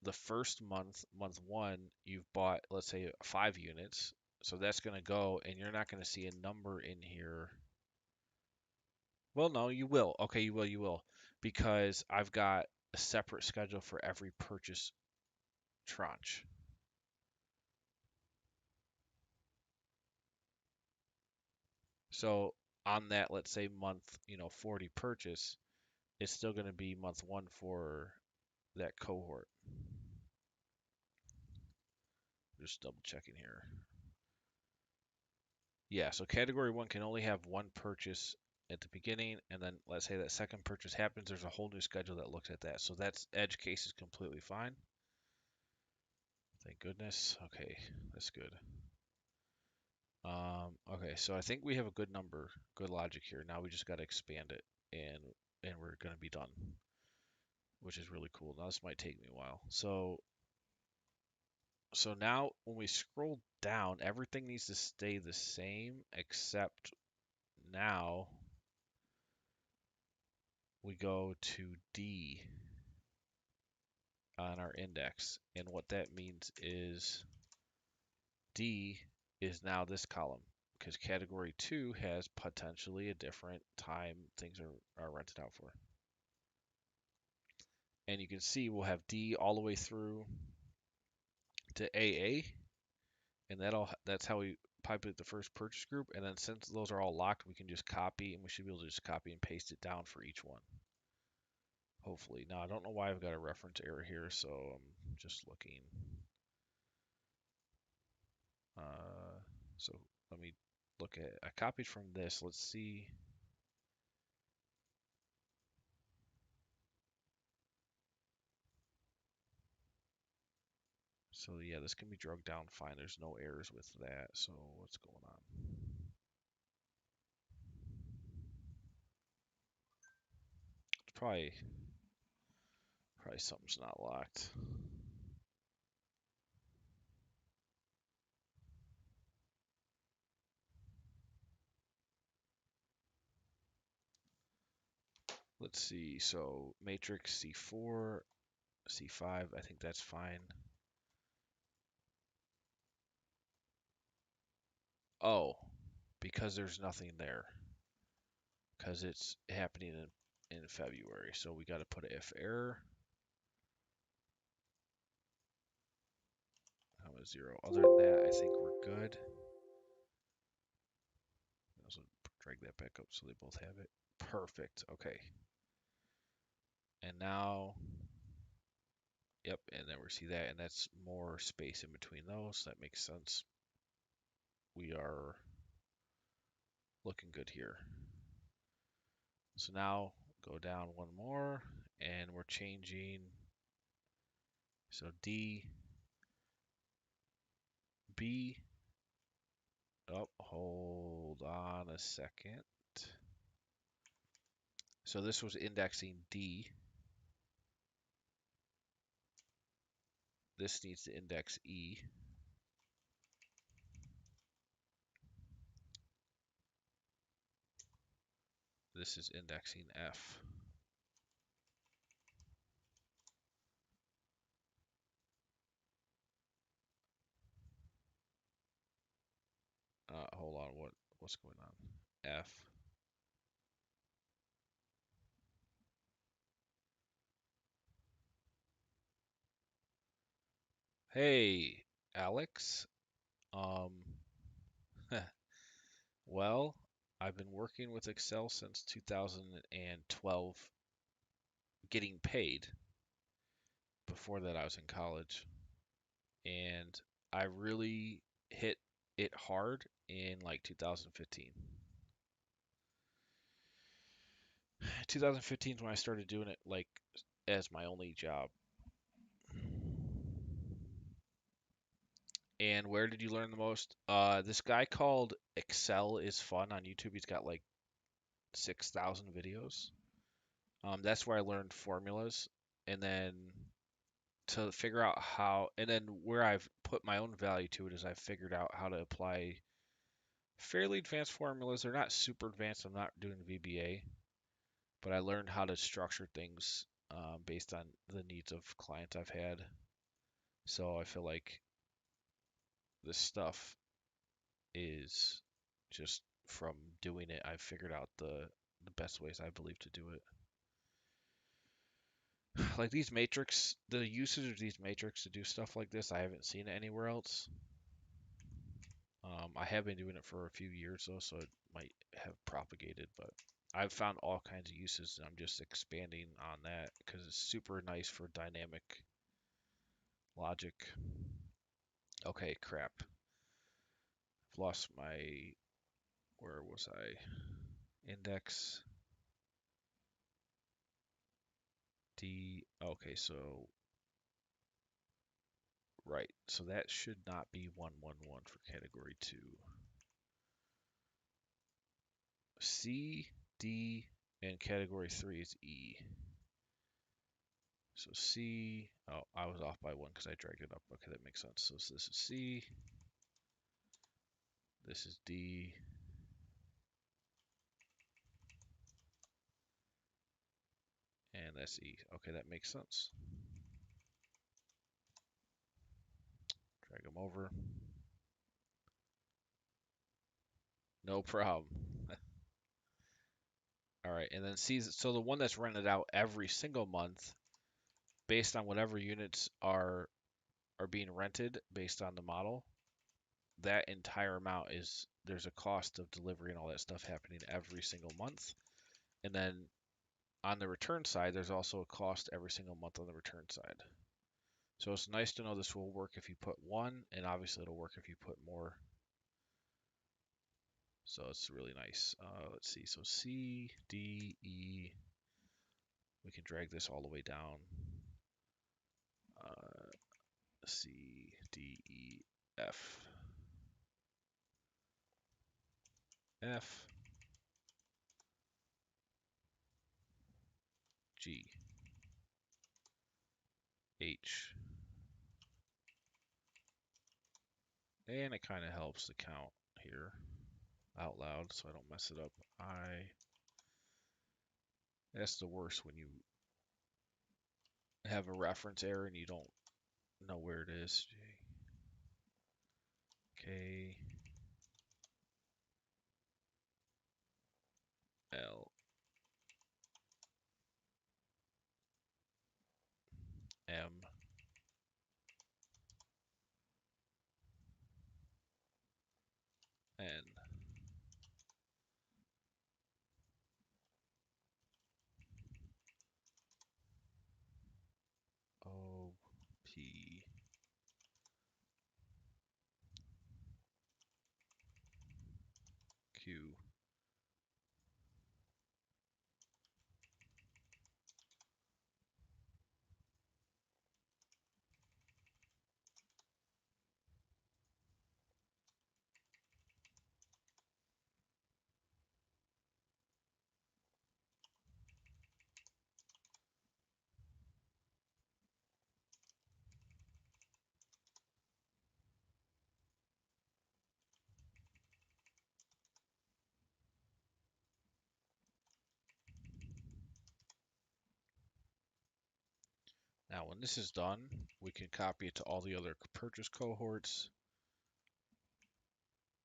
the first month, month 1, you've bought, let's say, 5 units. So that's going to go, and you're not going to see a number in here. Well, no, you will. Okay, you will. Because I've got a separate schedule for every purchase tranche. So on that, let's say month, 40 purchase, it's still going to be month 1 for that cohort. Just double checking here. Yeah, so category one can only have one purchase at the beginning, and then let's say that second purchase happens, there's a whole new schedule that looks at that. So that's edge case is completely fine. Thank goodness. Okay, that's good. Okay, so I think we have a good number, good logic here. Now we just got to expand it, and we're gonna be done, which is really cool. Now this might take me a while. So now when we scroll down, everything needs to stay the same except now we go to D on our index. And what that means is D is now this column because category 2 has potentially a different time things are rented out for. And you can see we'll have D all the way through to AA, and that's how we populate the first purchase group. And then since those are all locked, we can just copy, and we should be able to just copy and paste it down for each one. Hopefully. Now I don't know why I've got a reference error here, so I'm just looking. So let me look at. I copied from this. Let's see. So yeah, this can be drugged down fine. There's no errors with that. So what's going on? It's probably something's not locked. Let's see. So matrix C4, C5. I think that's fine. Oh, because there's nothing there. Because it's happening in February. So we got to put if error. Comma 0. Other than that, I think we're good. Also drag that back up so they both have it. Perfect. Okay. And now, yep, and then we see that, and that's more space in between those. That makes sense. We are looking good here. So now go down one more, and we're changing. So D, B. Oh, hold on a second. So this was indexing D. This needs to index E. This is indexing F. Hold on, what's going on? F. Hey, Alex. Um, well, I've been working with Excel since 2012, getting paid. Before that, I was in college, and I really hit it hard in like 2015. 2015 is when I started doing it like as my only job. And where did you learn the most? This guy called Excel is Fun on YouTube. He's got like 6,000 videos. That's where I learned formulas, and then to figure out how, and then where I've put my own value to it is I've figured out how to apply fairly advanced formulas. They're not super advanced. I'm not doing VBA, but I learned how to structure things based on the needs of clients I've had. So I feel like this stuff is just from doing it. I've figured out the best ways I believe to do it. Like these matrix, the usage of these matrix to do stuff like this, I haven't seen it anywhere else. I have been doing it for a few years though, so it might have propagated, but I've found all kinds of uses, and I'm just expanding on that because it's super nice for dynamic logic. Okay, crap. I've lost my, where was I? Index D. Okay, so right. So that should not be 111 for category 2. C, D, and category 3 is E. So C, oh, I was off by one because I dragged it up. Okay, that makes sense. So this is C, this is D, and that's E. Okay, that makes sense. Drag them over. No problem. All right, and then C, so the one that's rented out every single month, based on whatever units are being rented based on the model, that entire amount is there's a cost of delivery and all that stuff happening every single month. And then on the return side, there's also a cost every single month on the return side. So it's nice to know this will work if you put one, and obviously it'll work if you put more. So it's really nice. Let's see. So C, D, E. We can drag this all the way down. Uh, C, D, E, F, F, G, H. And it kind of helps to count here out loud so I don't mess it up. I. That's the worst when you have a reference error and you don't know where it is. J, K, L, M, N, O, P, Q. Now, when this is done, we can copy it to all the other purchase cohorts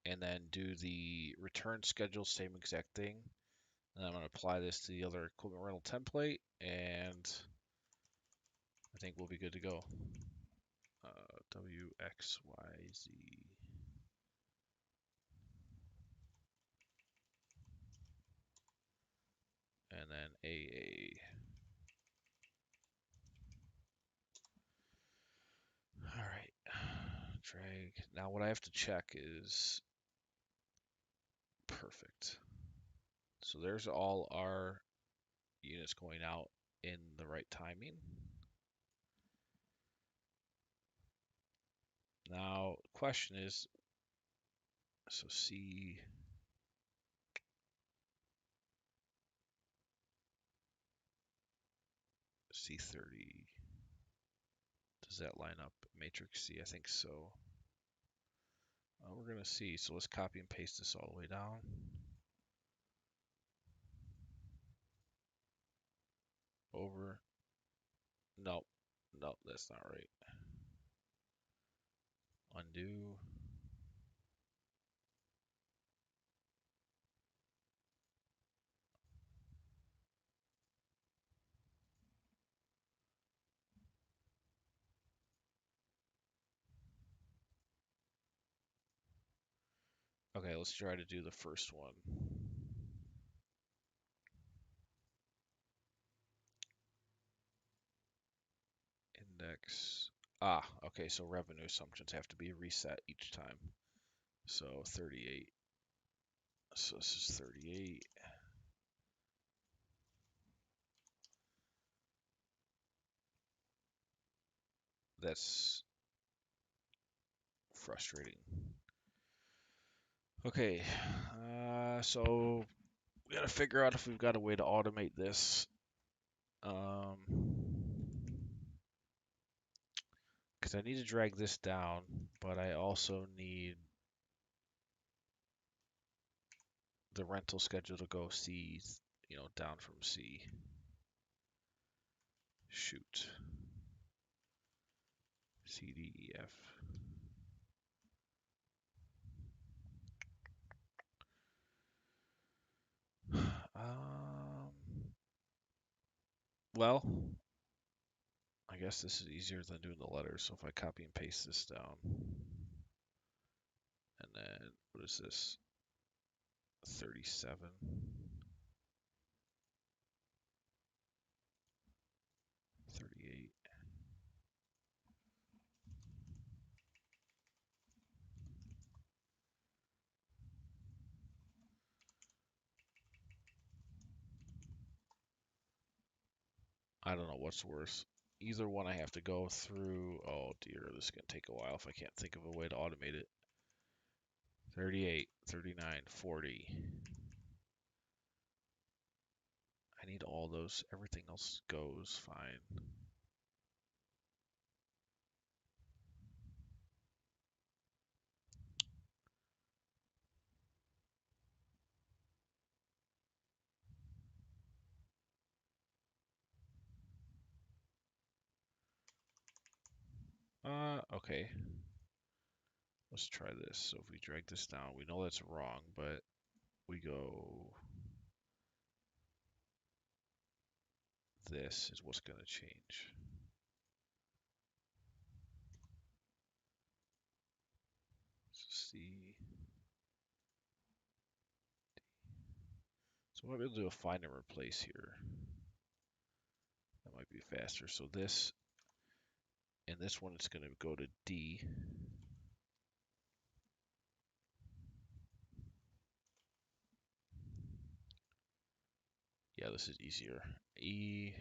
and then do the return schedule, same exact thing. And I'm going to apply this to the other equipment rental template, and I think we'll be good to go. W, X, Y, Z, and then AA. All right, drag. Now what I have to check is perfect. So there's all our units going out in the right timing. Now, the question is, so C30, does that line up? Matrix C, I think so. We're going to see. So let's copy and paste this all the way down. Over. Nope. Nope, that's not right. Undo. Okay, let's try to do the first one. Index Ah, okay, so revenue assumptions have to be reset each time. So 38. So this is 38. That's frustrating. Okay, so we gotta figure out if we've got a way to automate this. Um, because I need to drag this down, but I also need the rental schedule to go C, down from C. Shoot. C, D, E, F. Um, well, I guess this is easier than doing the letters. So if I copy and paste this down, and then what is this? 37. 38. I don't know what's worse. Either one I have to go through. Oh dear, this is going to take a while if I can't think of a way to automate it. 38, 39, 40. I need all those. Everything else goes fine. Okay. Let's try this. So if we drag this down, we know that's wrong, but we go, this is what's going to change. C. So I might be able to do a find and replace here. That might be faster. So this, and this one, it's going to go to D. Yeah, this is easier. E.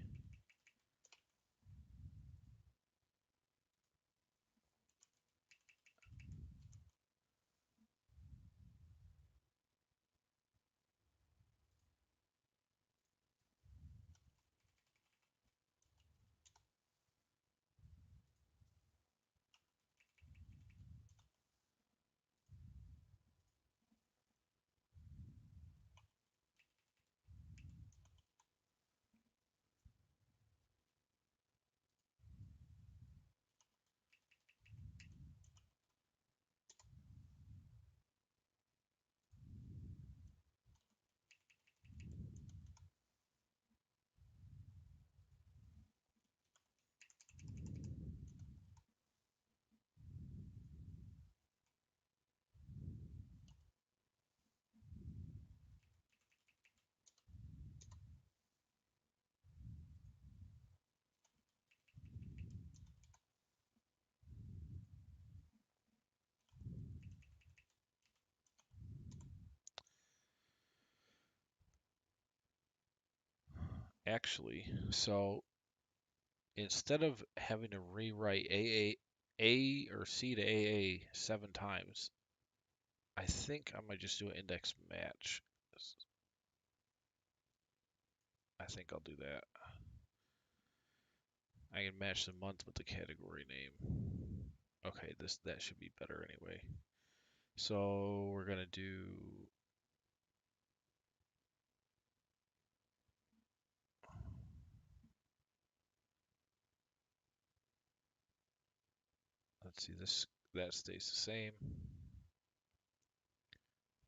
Actually, so instead of having to rewrite A or C to AA 7 times, I think I might just do an index match. I think I'll do that. I can match the month with the category name. Okay, that should be better anyway. So we're gonna do, let's see, this that stays the same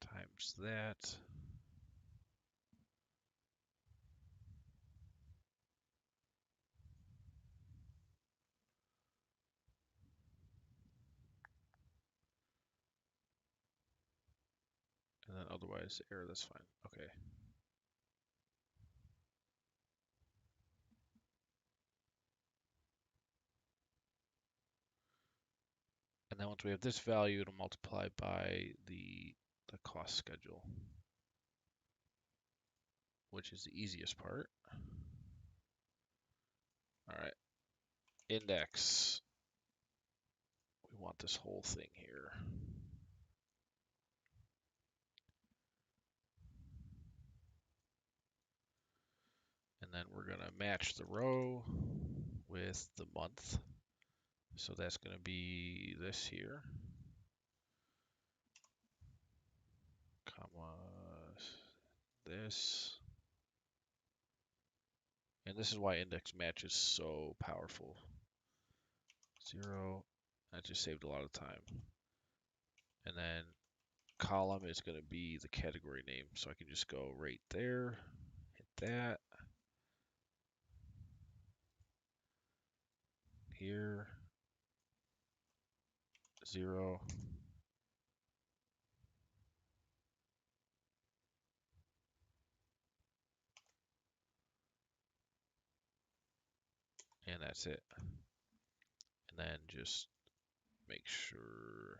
times that. And then otherwise error, that's fine. Okay. once we have this value, it'll multiply by the cost schedule, which is the easiest part. All right, index. We want this whole thing here. And then we're going to match the row with the month. So that's going to be this here, comma, this. And this is why index match is so powerful. 0, that just saved a lot of time. And then column is going to be the category name. So I can just go right there, hit that, here, 0. And that's it. And then just make sure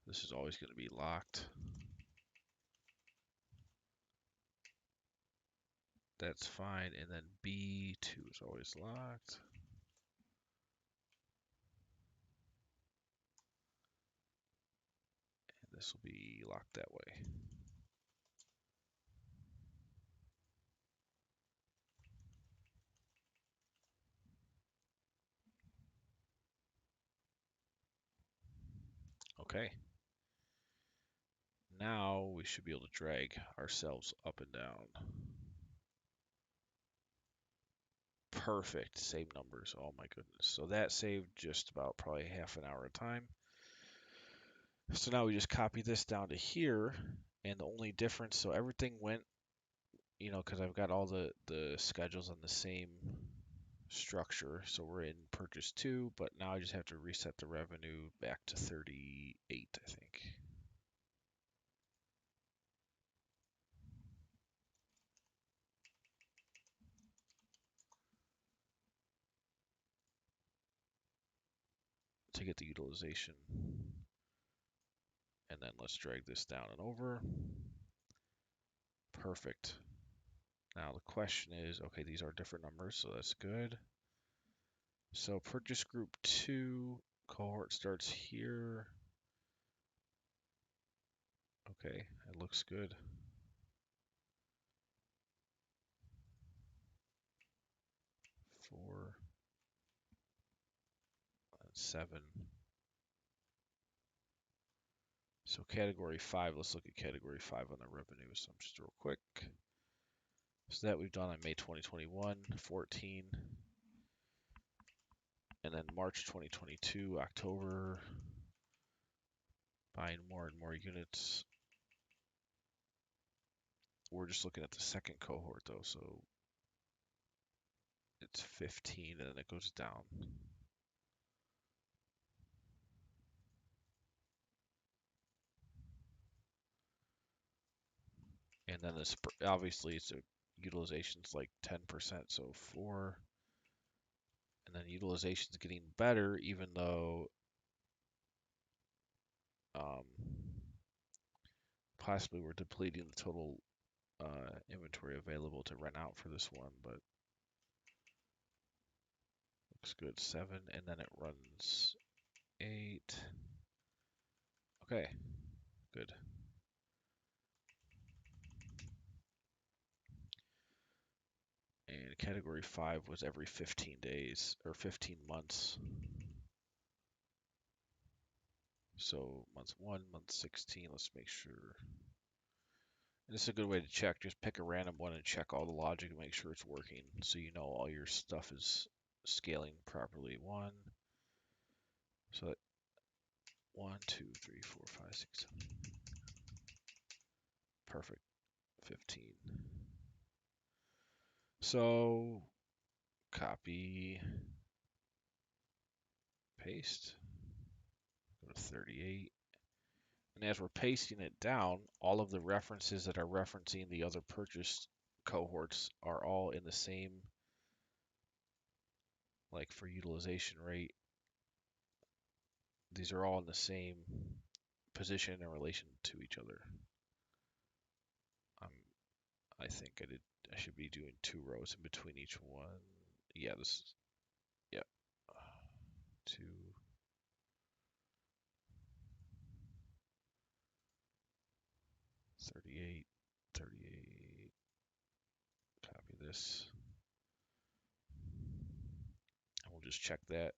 this is always going to be locked. That's fine. And then B2 is always locked. And this will be locked that way. Okay. Now we should be able to drag ourselves up and down. Perfect. Same numbers. Oh my goodness. So that saved just about probably half an hour of time. So now we just copy this down to here. And the only difference, so everything went, because I've got all the schedules on the same structure. So we're in purchase 2, but now I just have to reset the revenue back to 38, I think. To get the utilization. And then let's drag this down and over. Perfect. Now the question is, okay, these are different numbers, so that's good. So purchase group 2 cohort starts here. Okay, it looks good. 4 and 7. So category 5, let's look at category 5 on the revenue assumptions real quick. So that we've done on May 2021, 14. And then March 2022, October, buying more and more units. We're just looking at the second cohort though, so it's 15 and then it goes down. And then this, obviously it's a utilization's like 10%, so 4. And then utilization's getting better even though possibly we're depleting the total inventory available to rent out for this one, but looks good. 7, and then it runs 8. Okay, good. And category 5 was every 15 days or 15 months. So month 1, month 16, let's make sure. And this is a good way to check. Just pick a random one and check all the logic and make sure it's working so you know all your stuff is scaling properly. 1. So that 1, 2, 3, 4, 5, 6, 7. Perfect. 15. So copy, paste, go to 38. And as we're pasting it down, all of the references that are referencing the other purchased cohorts are all in the same, like for utilization rate, these are all in the same position in relation to each other. Um, I think I should be doing 2 rows in between each one. Yeah, yeah, 2, 38, 38. Copy this. And we'll just check that.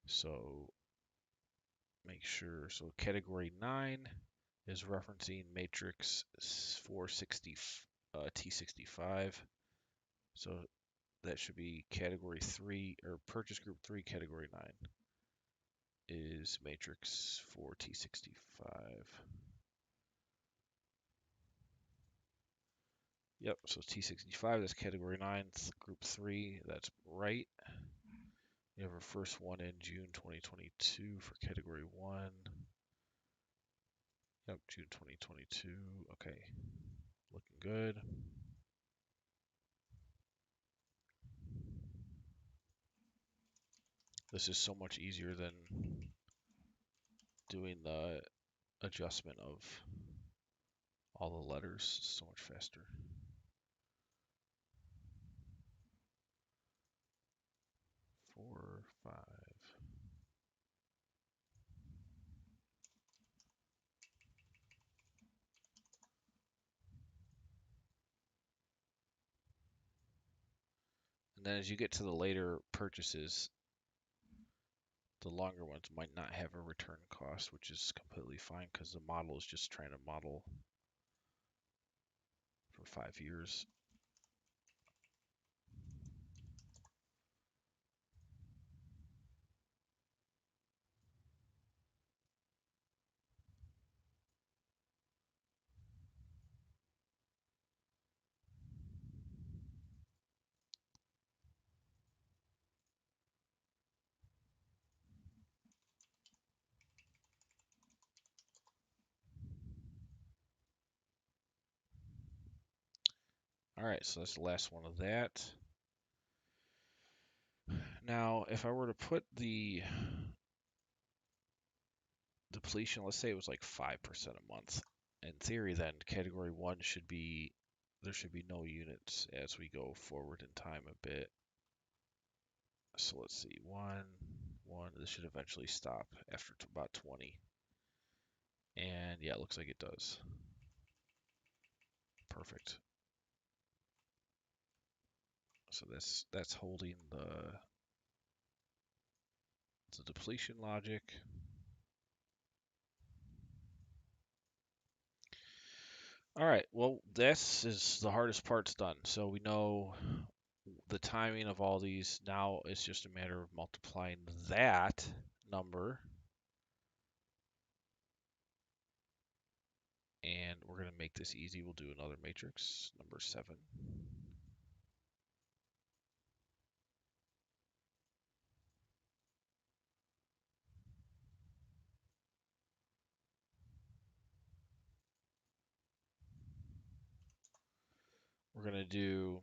So make sure. So category 9 is referencing matrix 460 T65. So that should be category 3 or purchase group 3, category 9 is matrix 4T65. Yep, so T65, that's category 9, group 3, that's right. You have our first one in June 2022 for category 1. Yep, June 2022. Okay, looking good. This is so much easier than doing the adjustment of all the letters. So much faster. 4, 5. And then as you get to the later purchases, the longer ones might not have a return cost, which is completely fine because the model is just trying to model for 5 years. All right, so that's the last one of that. Now, if I were to put the depletion, let's say it was like 5% a month. In theory, then category 1 should be, there should be no units as we go forward in time a bit. So let's see, 1, this should eventually stop after about 20. And yeah, it looks like it does. Perfect. So that's holding the depletion logic. All right, well, this is the hardest part's done. So we know the timing of all these. Now it's just a matter of multiplying that number. And we're going to make this easy. We'll do another matrix, number 7. We're going to do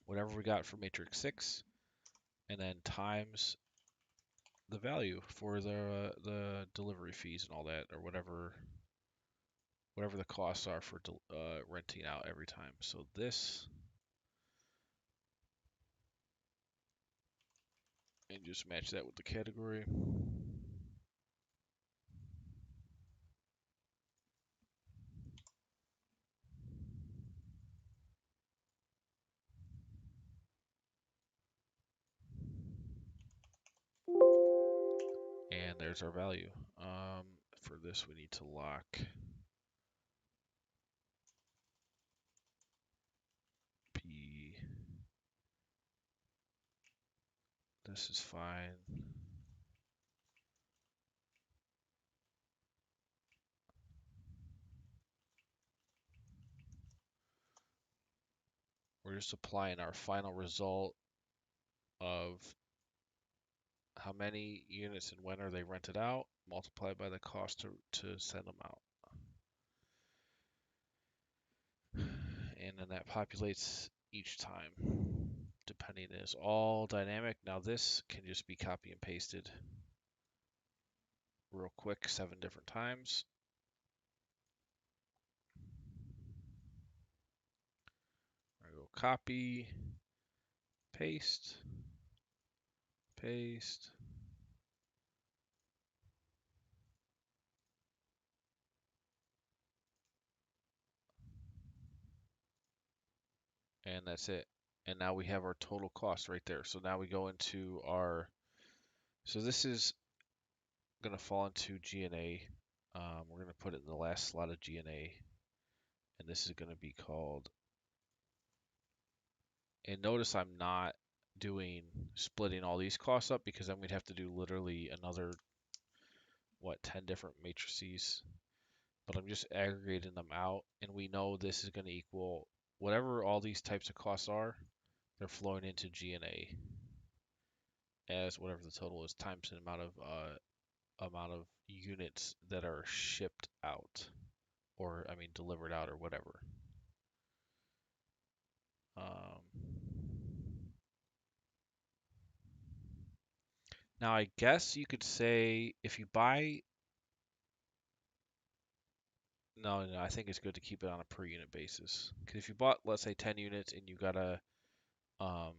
whatever we got for matrix 6, and then times the value for the delivery fees and all that, or whatever the costs are for renting out every time. So this, and just match that with the category. And there's our value. For this, we need to lock P. This is fine. We're just applying our final result of how many units and when are they rented out, multiplied by the cost to send them out. And then that populates each time, Pending is all dynamic. Now this can just be copy and pasted real quick 7 different times. I go copy, paste, paste. And that's it. And now we have our total cost right there. So now we go into our, so this is going to fall into G&A. We're going to put it in the last slot of G&A. And this is going to be called, and notice I'm not doing splitting all these costs up because then we'd have to do literally another, 10 different matrices. But I'm just aggregating them out. And we know this is going to equal whatever all these types of costs are, they're flowing into G&A as whatever the total is times the amount of units that are shipped out, or I mean delivered out or whatever. Now I guess you could say if you buy, no, I think it's good to keep it on a per unit basis. Because if you bought, let's say 10 units and um,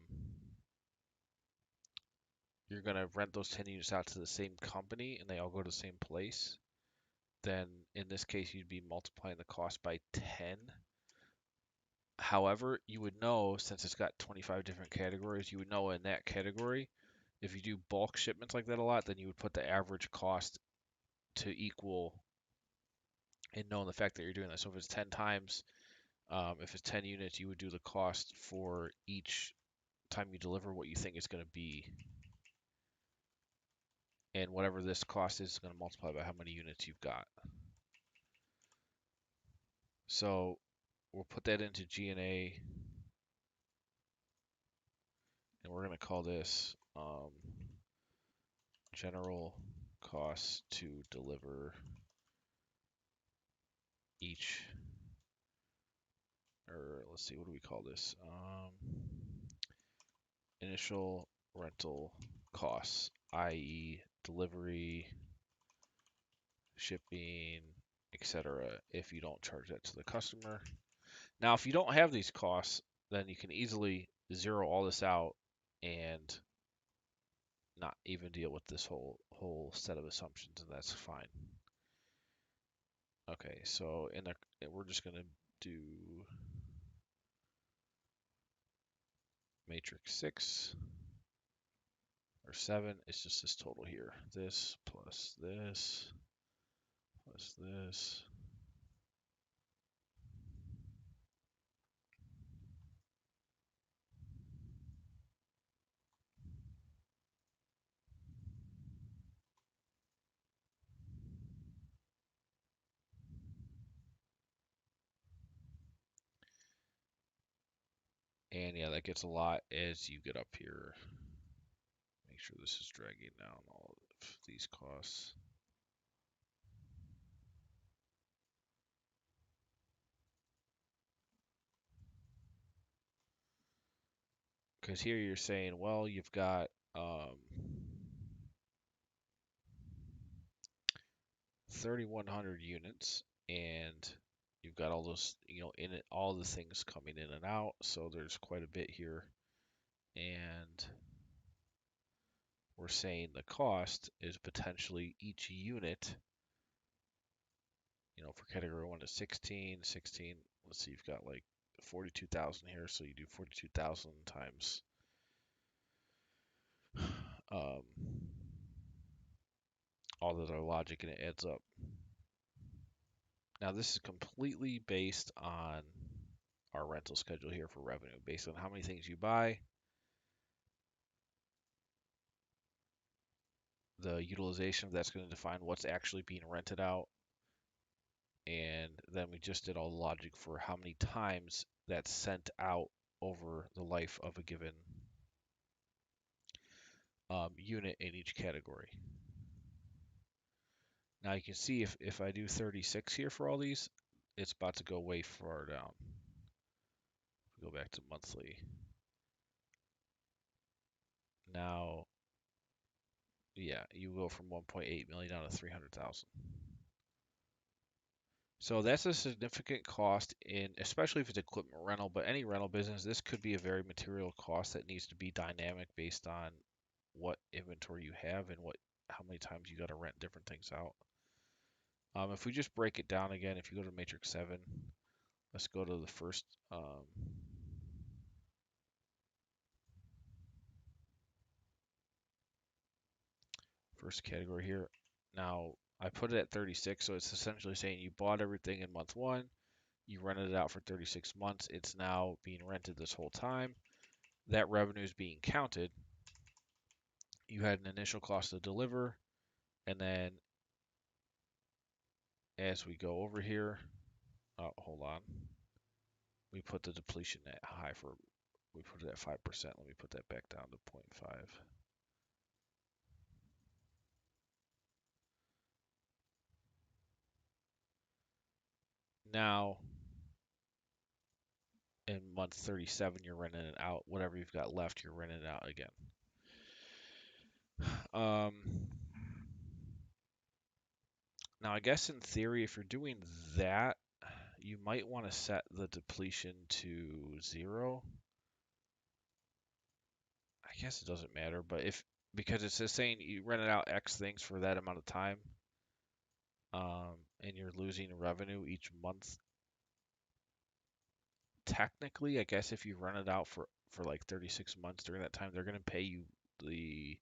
you're gonna rent those 10 units out to the same company and they all go to the same place, then in this case you'd be multiplying the cost by 10. However, you would know, since it's got 25 different categories, you would know in that category, if you do bulk shipments like that a lot, then you would put the average cost to equal, and knowing the fact that you're doing that. So if it's 10 times, if it's 10 units, you would do the cost for each time you deliver what you think it's going to be. And whatever this cost is going to multiply by how many units you've got. So we'll put that into G&A, and we're going to call this general costs to deliver each, or let's see, what do we call this? Initial rental costs, i.e. delivery, shipping, etc. if you don't charge that to the customer. Now, if you don't have these costs, then you can easily zero all this out and not even deal with this whole set of assumptions, and that's fine. Okay, so we're just going to do matrix 6 or 7. It's just this total here. This plus this plus this. And yeah, that gets a lot as you get up here. Make sure this is dragging down all of these costs. Because here you're saying, well, you've got 3,100 units, and you've got all those, in it, all the things coming in and out. So there's quite a bit here, and we're saying the cost is potentially each unit. For category 1 to 16. Let's see, you've got like 42,000 here, so you do 42,000 times um, all of our logic, and it adds up. Now this is completely based on our rental schedule here for revenue, based on how many things you buy, the utilization that's going to define what's actually being rented out, and then we just did all the logic for how many times that's sent out over the life of a given unit in each category. Now you can see if I do 36 here for all these, it's about to go way far down. Go back to monthly. now, yeah, you go from 1.8 million down to 300,000. So that's a significant cost in, especially if it's equipment rental, but any rental business, this could be a very material cost that needs to be dynamic based on what inventory you have and how many times you got to rent different things out. If we just break it down again, if you go to Matrix 7, let's go to the first category here. Now, I put it at 36, so it's essentially saying you bought everything in month 1, you rented it out for 36 months, it's now being rented this whole time. That revenue is being counted. You had an initial cost to deliver, and then as we go over here, oh, hold on, we put the depletion at high we put it at 5%. Let me put that back down to 0.5. Now, in month 37, you're renting it out. Whatever you've got left, you're renting it out again. Um, Now, I guess in theory, if you're doing that, you might want to set the depletion to 0. I guess it doesn't matter, but because it's just saying you rented out X things for that amount of time, and you're losing revenue each month. Technically, I guess if you run it out for like 36 months during that time, they're going to pay you the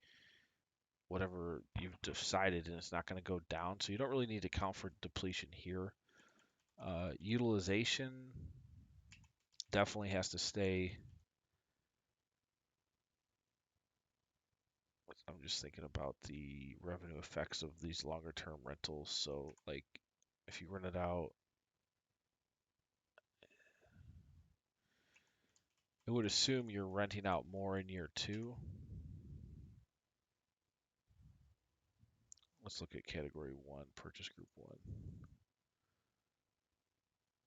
whatever you've decided, and it's not going to go down. So you don't really need to count for depletion here. Utilization definitely has to stay. I'm just thinking about the revenue effects of these longer term rentals. So, like, if you rent it out, it would assume you're renting out more in year 2. Let's look at category 1, purchase group 1.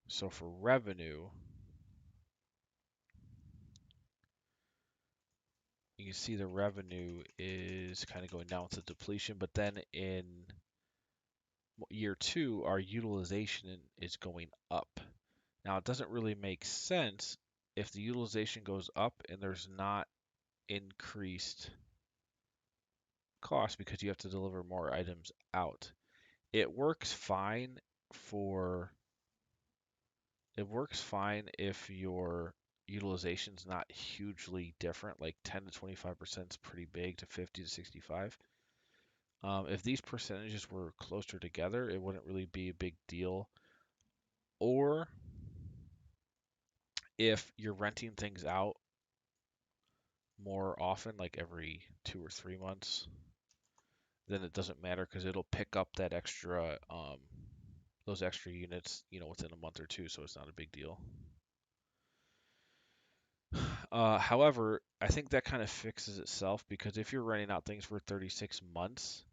So for revenue, you can see the revenue is kind of going down with the depletion, but then in year 2, our utilization is going up. Now, it doesn't really make sense if the utilization goes up and there's not increased cost because you have to deliver more items out. It works fine for it works fine if your utilization's not hugely different, like 10 to 25% is pretty big to 50 to 65. If these percentages were closer together, it wouldn't really be a big deal. Or if you're renting things out more often, like every 2 or 3 months, then it doesn't matter because it'll pick up that extra those extra units, within a month or two, so it's not a big deal. However, I think that kind of fixes itself because if you're renting out things for 36 months,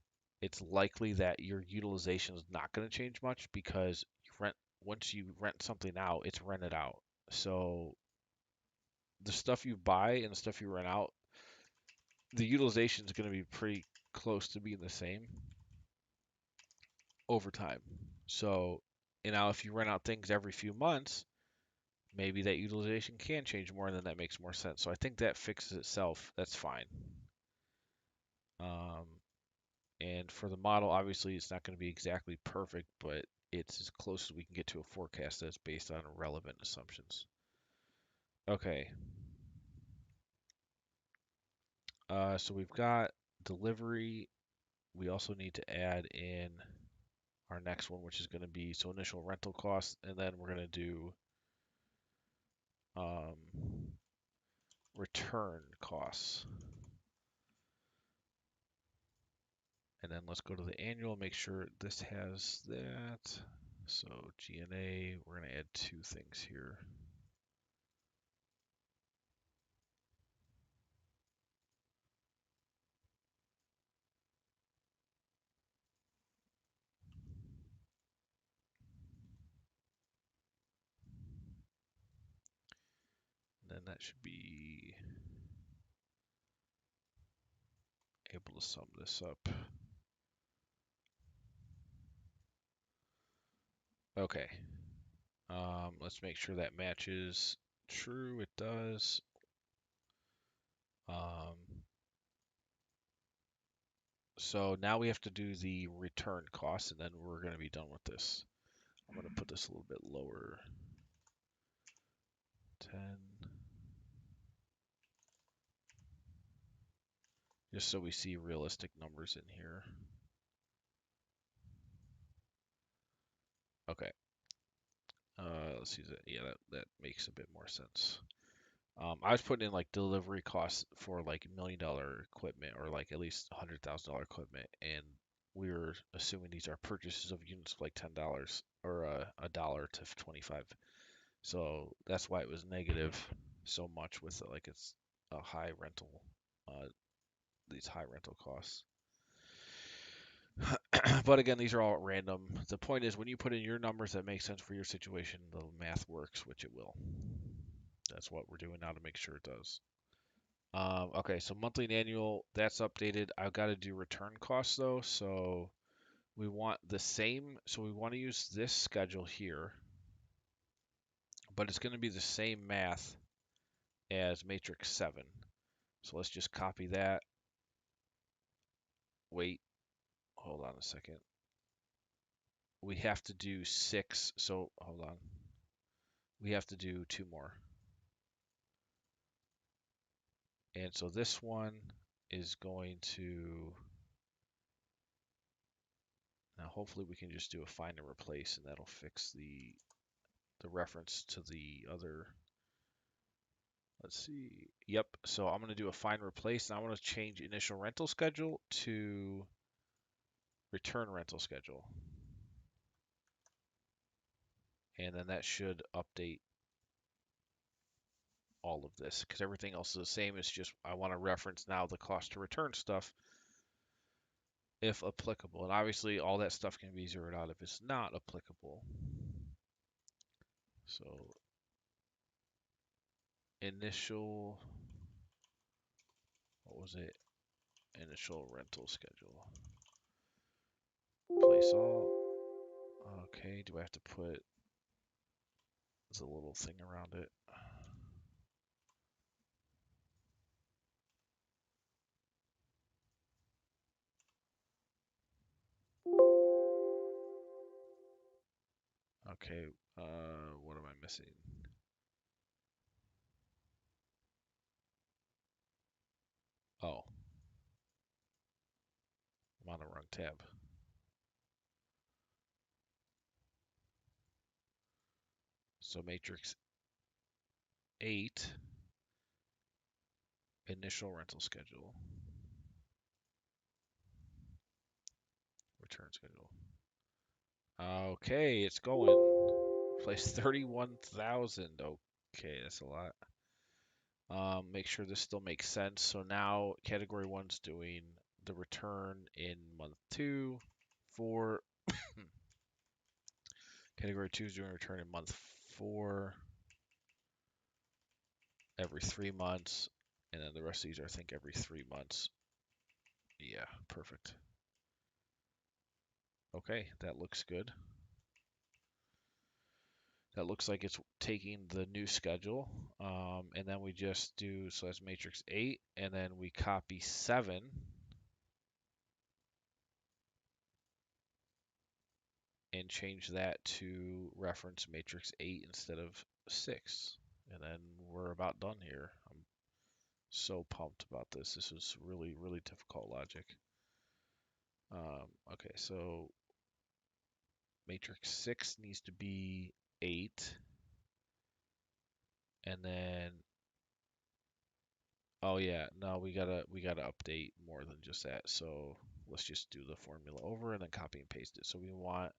it's likely that your utilization is not going to change much because once you rent something out, it's rented out. So the stuff you buy and the stuff you rent out, the utilization is going to be pretty close to being the same over time. So, now if you rent out things every few months, maybe that utilization can change more, and then that makes more sense. So I think that fixes itself. That's fine. Um, and for the model, obviously, it's not going to be exactly perfect, but it's as close as we can get to a forecast that's based on relevant assumptions. Okay. So we've got delivery. We also need to add in our next one, which is going to be initial rental costs, and then we're going to do um, return costs. And then let's go to the annual, make sure this has that. So G&A, we're going to add 2 things here. And then that should be able to sum this up. Okay. Let's make sure that matches. True, it does. Um, so now we have to do the return cost, and then we're going to be done with this. I'm going to put this a little bit lower. 10. Just so we see realistic numbers in here. Okay. Let's use it. Yeah, that makes a bit more sense. I was putting in like delivery costs for like $1 million equipment or like at least $100,000 equipment, and we were assuming these are purchases of units for like $10 or a dollar to 25. So that's why it was negative so much with it, like it's a high rental, uh, these high rental costs. But again, these are all random. The point is when you put in your numbers that make sense for your situation, the math works, which it will. That's what we're doing now to make sure it does. Okay, so monthly and annual, that's updated. I've got to do return costs though, so we want the same. So we want to use this schedule here, but it's going to be the same math as matrix 7. So let's just copy that. Wait, hold on a second. We have to do 6, so hold on. We have to do 2 more. And so this one is going to, now hopefully we can just do a find and replace, and that'll fix the reference to the other. Let's see. Yep. So I'm going to do a find replace, and I want to change initial rental schedule to return rental schedule. And then that should update all of this because everything else is the same. It's just I want to reference now the cost to return stuff if applicable. And obviously all that stuff can be zeroed out if it's not applicable. So initial, what was it? Initial rental schedule. Place all. Okay, do I have to put the little thing around it? Okay, what am I missing? Oh, I'm on the wrong tab. So matrix 8, initial rental schedule, return schedule. Okay, it's going. Place 31,000. Okay, that's a lot. Make sure this still makes sense. So now category 1's doing the return in month 2 for category 2 is doing return in month 4 every 3 months, and then the rest of these are I think every 3 months. Yeah, perfect. Okay, that looks good. That looks like it's taking the new schedule. And then we just do, so that's matrix 8, and then we copy 7 and change that to reference matrix 8 instead of 6. And then we're about done here. I'm so pumped about this. This was really, really difficult logic. Okay, so matrix 6 needs to be 8. And then, oh yeah, no, we gotta update more than just that. So let's just do the formula over and then copy and paste it. So we want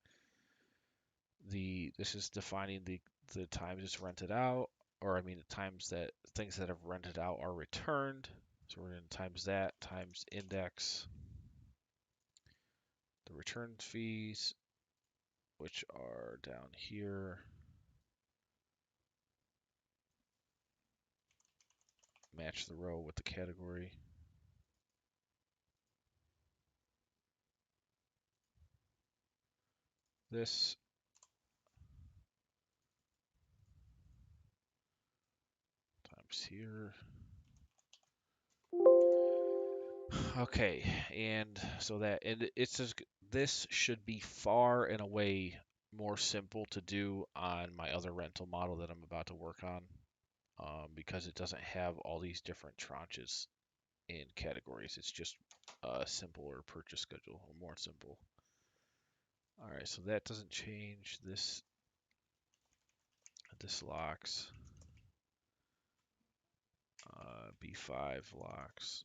this is defining the times it's rented out, or I mean the times that things that have rented out are returned. So we're going to times that times index the return fees, which are down here. Match the row with the category. this times here. Okay, and so it's just, this should be far and away more simple to do on my other rental model that I'm about to work on, because it doesn't have all these different tranches and categories. It's just a simpler purchase schedule, or more simple. All right, so that doesn't change. This locks. B5 locks,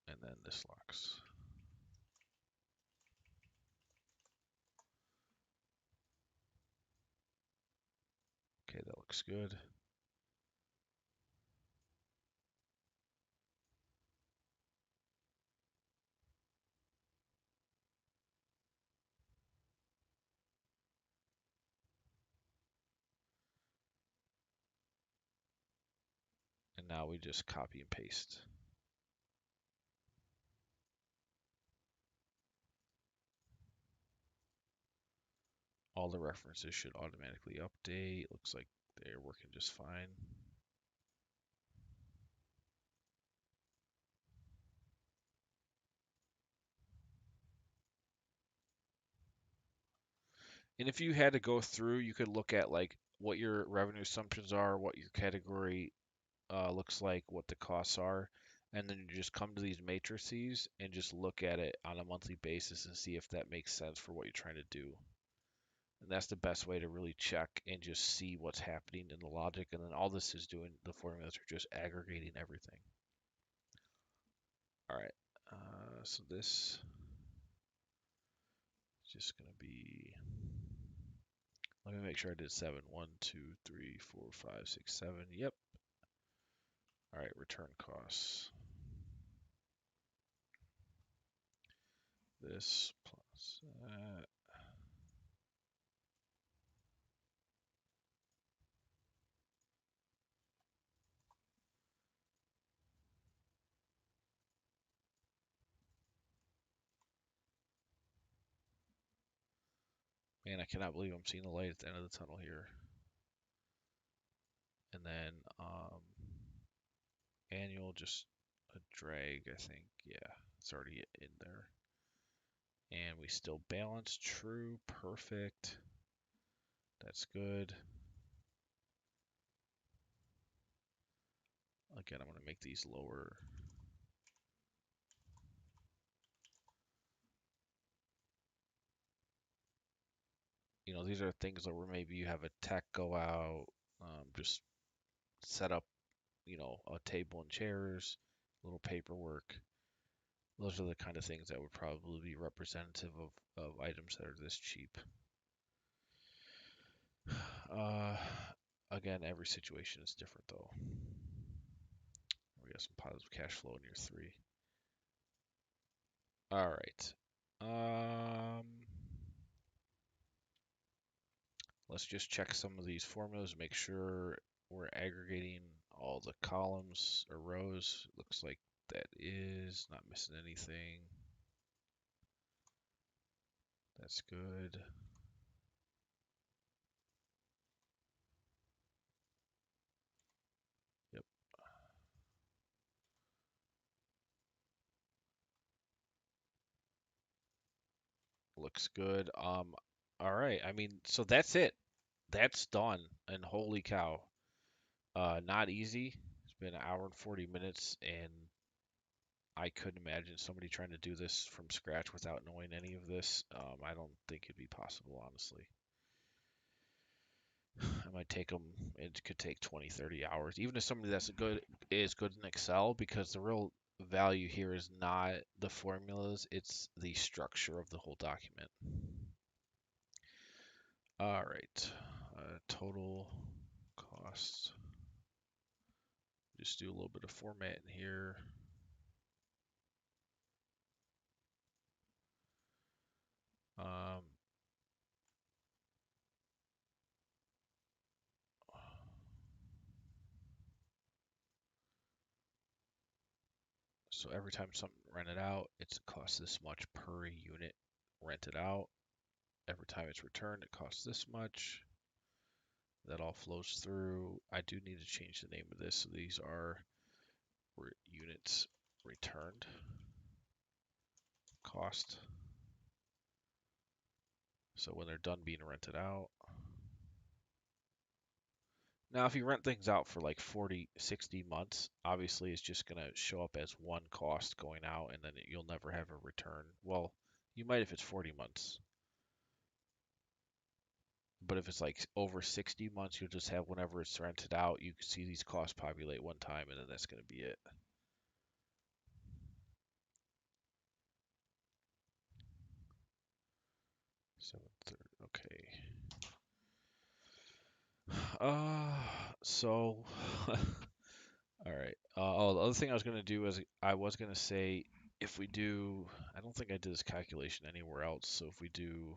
and then this locks. Okay, that looks good. And now we just copy and paste. All the references should automatically update. Looks like they're working just fine. And if you had to go through, you could look at like what your revenue assumptions are, what your category looks like, what the costs are, and then you just come to these matrices and just look at it on a monthly basis and see if that makes sense for what you're trying to do. And that's the best way to really check and just see what's happening in the logic. And then all this is doing, the formulas are just aggregating everything. All right. So this is just going to be, let me make sure I did 7. 1, 2, 3, 4, 5, 6, 7. Yep. All right. Return costs. This plus that. Man, I cannot believe I'm seeing the light at the end of the tunnel here. And then annual, just a drag, I think. Yeah, it's already in there. And we still balance. True. Perfect. That's good. Again, I'm going to make these lower. You know, these are things that where maybe you have a tech go out, just set up, you know, a table and chairs, a little paperwork. Those are the kind of things that would probably be representative of items that are this cheap. Uh, Again, every situation is different though. We got some positive cash flow in year 3. All right. Let's just check some of these formulas, make sure we're aggregating all the columns or rows. Looks like that is not missing anything. That's good. Yep, looks good. All right. I mean, so that's it. That's done. And holy cow, not easy. It's been an hour and 40 minutes, and I couldn't imagine somebody trying to do this from scratch without knowing any of this. I don't think it'd be possible, honestly. It might take them, it could take 20, 30 hours. Even if somebody that's good is good in Excel, because the real value here is not the formulas, it's the structure of the whole document. All right, total costs. Just do a little bit of formatting here. Um, so every time something rented out, it's cost this much per unit rented out. every time it's returned, it costs this much. That all flows through. I do need to change the name of this. So these are units returned cost. So when they're done being rented out. Now, if you rent things out for like 40, 60 months, obviously it's just going to show up as one cost going out, and then you'll never have a return. Well, you might if it's 40 months. But if it's like over 60 months, you'll just have whenever it's rented out, you can see these costs populate one time, and then that's going to be it. Okay. So, all right. Oh, the other thing I was gonna do is I was gonna say if we do, I don't think I did this calculation anywhere else. So if we do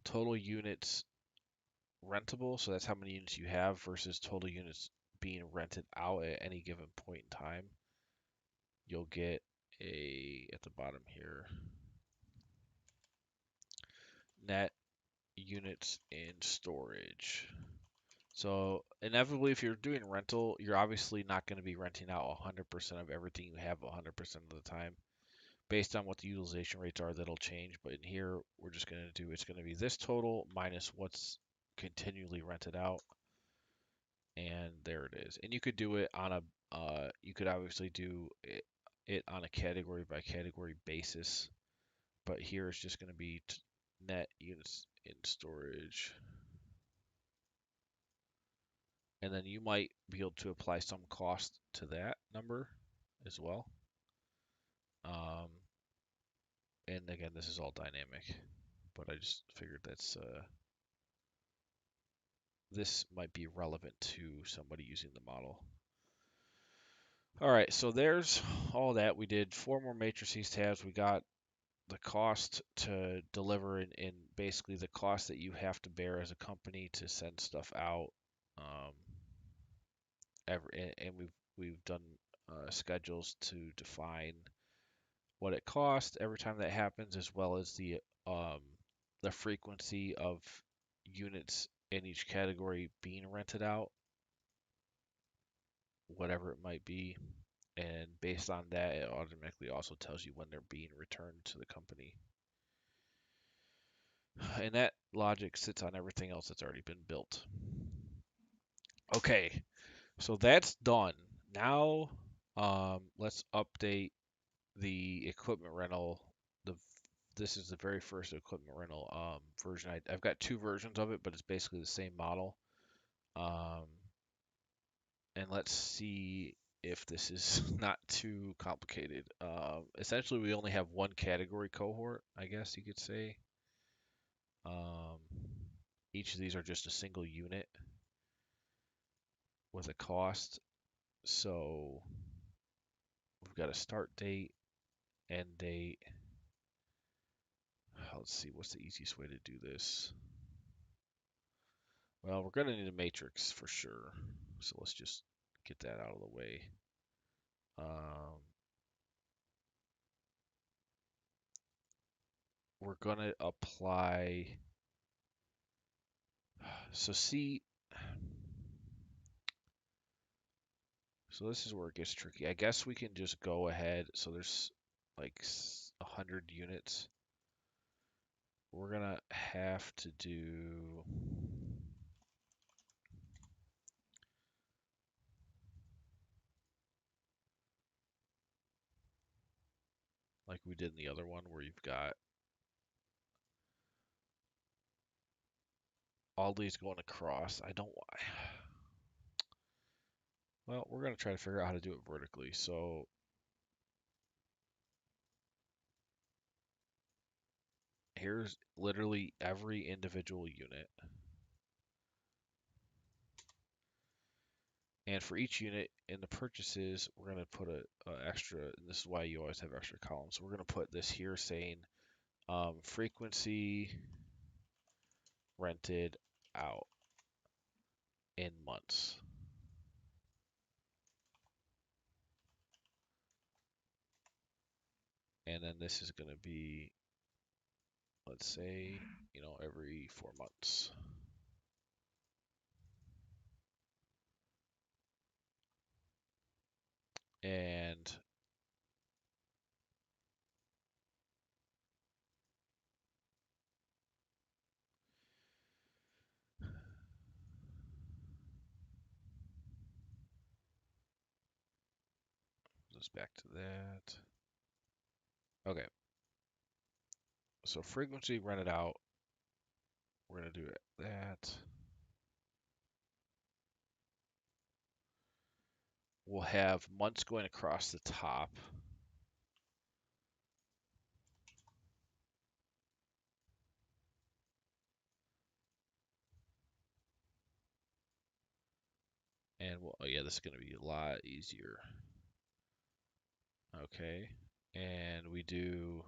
total units rentable, so that's how many units you have versus total units being rented out at any given point in time, you'll get at the bottom here, net units in storage. So inevitably, if you're doing rental, you're obviously not going to be renting out 100% of everything you have 100% of the time. Based on what the utilization rates are, that'll change. But in here, we're just going to do, it's going to be this total minus what's continually rented out. And there it is. And you could do it on you could obviously do it on a category by category basis. But here it's just going to be net units in storage. And then you might be able to apply some cost to that number as well. And again, this is all dynamic, but I just figured this might be relevant to somebody using the model. All right, so there's all that. We did 4 more matrices tabs. We got the cost to deliver and basically the cost that you have to bear as a company to send stuff out. Um, and we've done schedules to define what it costs every time that happens, as well as the frequency of units in each category being rented out, whatever it might be. And based on that, it automatically also tells you when they're being returned to the company. And that logic sits on everything else that's already been built. Okay, so that's done. Now, let's update the equipment rental. This is the very first equipment rental version. I've got 2 versions of it, but it's basically the same model. Um, and let's see if this is not too complicated. Essentially, we only have one category cohort, I guess you could say. Um, each of these are just a single unit with a cost. So we've got a start date, end date. Let's see, what's the easiest way to do this? Well, we're going to need a matrix for sure. So let's just get that out of the way. We're going to apply. So see, so this is where it gets tricky. I guess we can just go ahead. So there's like 100 units. We're going to have to do like we did in the other one where you've got all these going across. I don't. Well, we're going to try to figure out how to do it vertically. So here's literally every individual unit. And for each unit in the purchases, we're going to put a extra, and this is why you always have extra columns. So we're going to put this here saying frequency rented out in months. And then this is going to be let's say, every 4 months. And just back to that. Okay, so frequency rented out, we're going to do that. We'll have months going across the top. And oh yeah, this is going to be a lot easier. Okay, and we do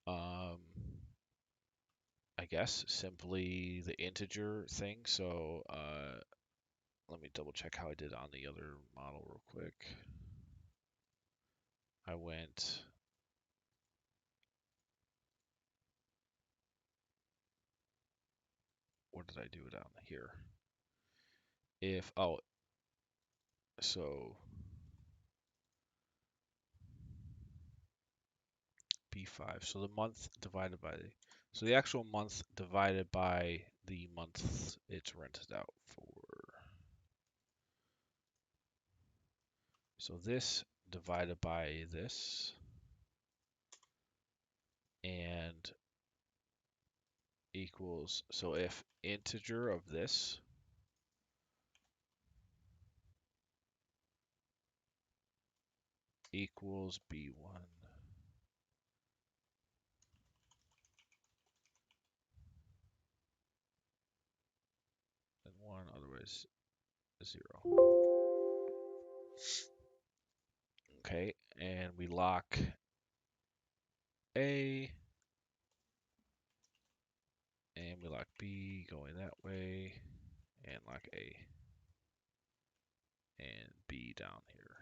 um, I guess simply the integer thing. So let me double check how I did on the other model real quick. I went, what did I do down here? So B5. So so the actual month divided by the month it's rented out for. So this divided by this, and equals, so if integer of this equals B1, then 1, otherwise 0. Okay, and we lock A, and we lock B going that way, and lock A and B down here.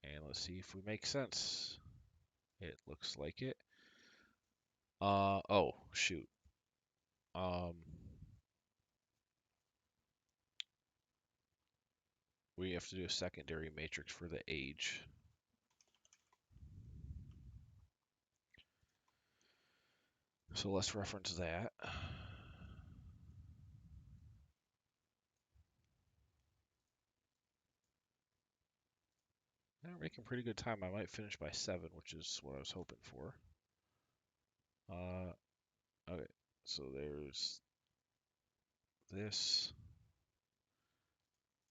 And let's see if we make sense. It looks like it. Oh, shoot. We have to do a secondary matrix for the age. So let's reference that. We're making pretty good time. I might finish by 7, which is what I was hoping for. Okay, so there's this.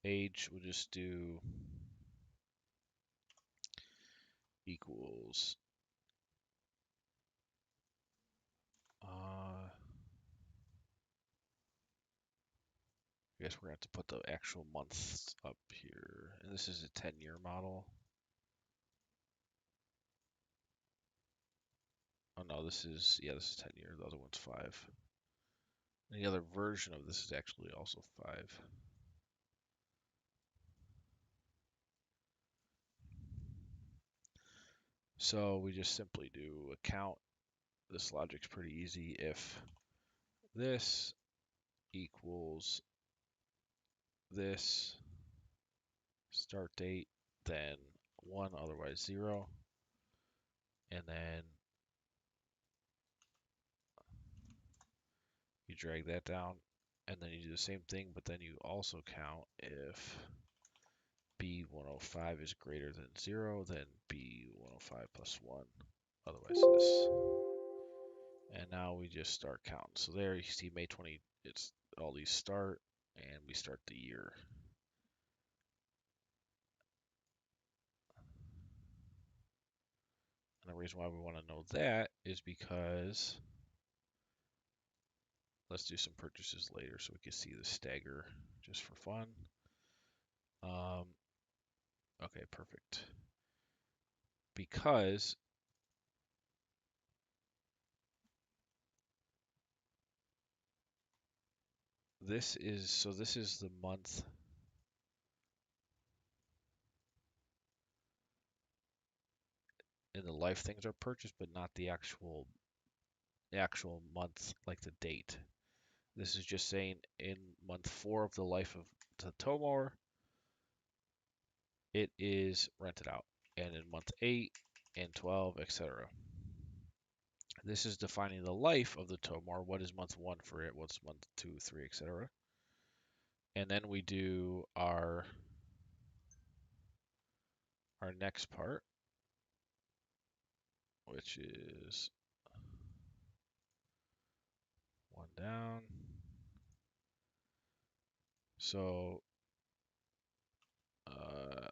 Age, we'll just do equals. I guess we're going to have to put the actual months up here. And this is a 10-year model. Oh no, this is 10 year. The other one's 5. And the other version of this is actually also 5. So we just simply do a count. This logic's pretty easy. If this equals this start date, then 1, otherwise 0. And then you drag that down, and then you do the same thing, but then you also count if B105 is greater than 0, then B105 plus 1, otherwise this. And now we just start counting. So there you see May 20, it's all these start, and we start the year. And the reason why we want to know that is because let's do some purchases later so we can see the stagger just for fun. Okay, perfect. Because this is the month in the life things are purchased, but not the actual month, like the date. This is just saying in month 4 of the life of the Tomor, it is rented out, and in month 8 and 12, etc. This is defining the life of the Tomor. What is month 1 for it? What's month 2, 3, etc. And then we do our next part, which is one down. So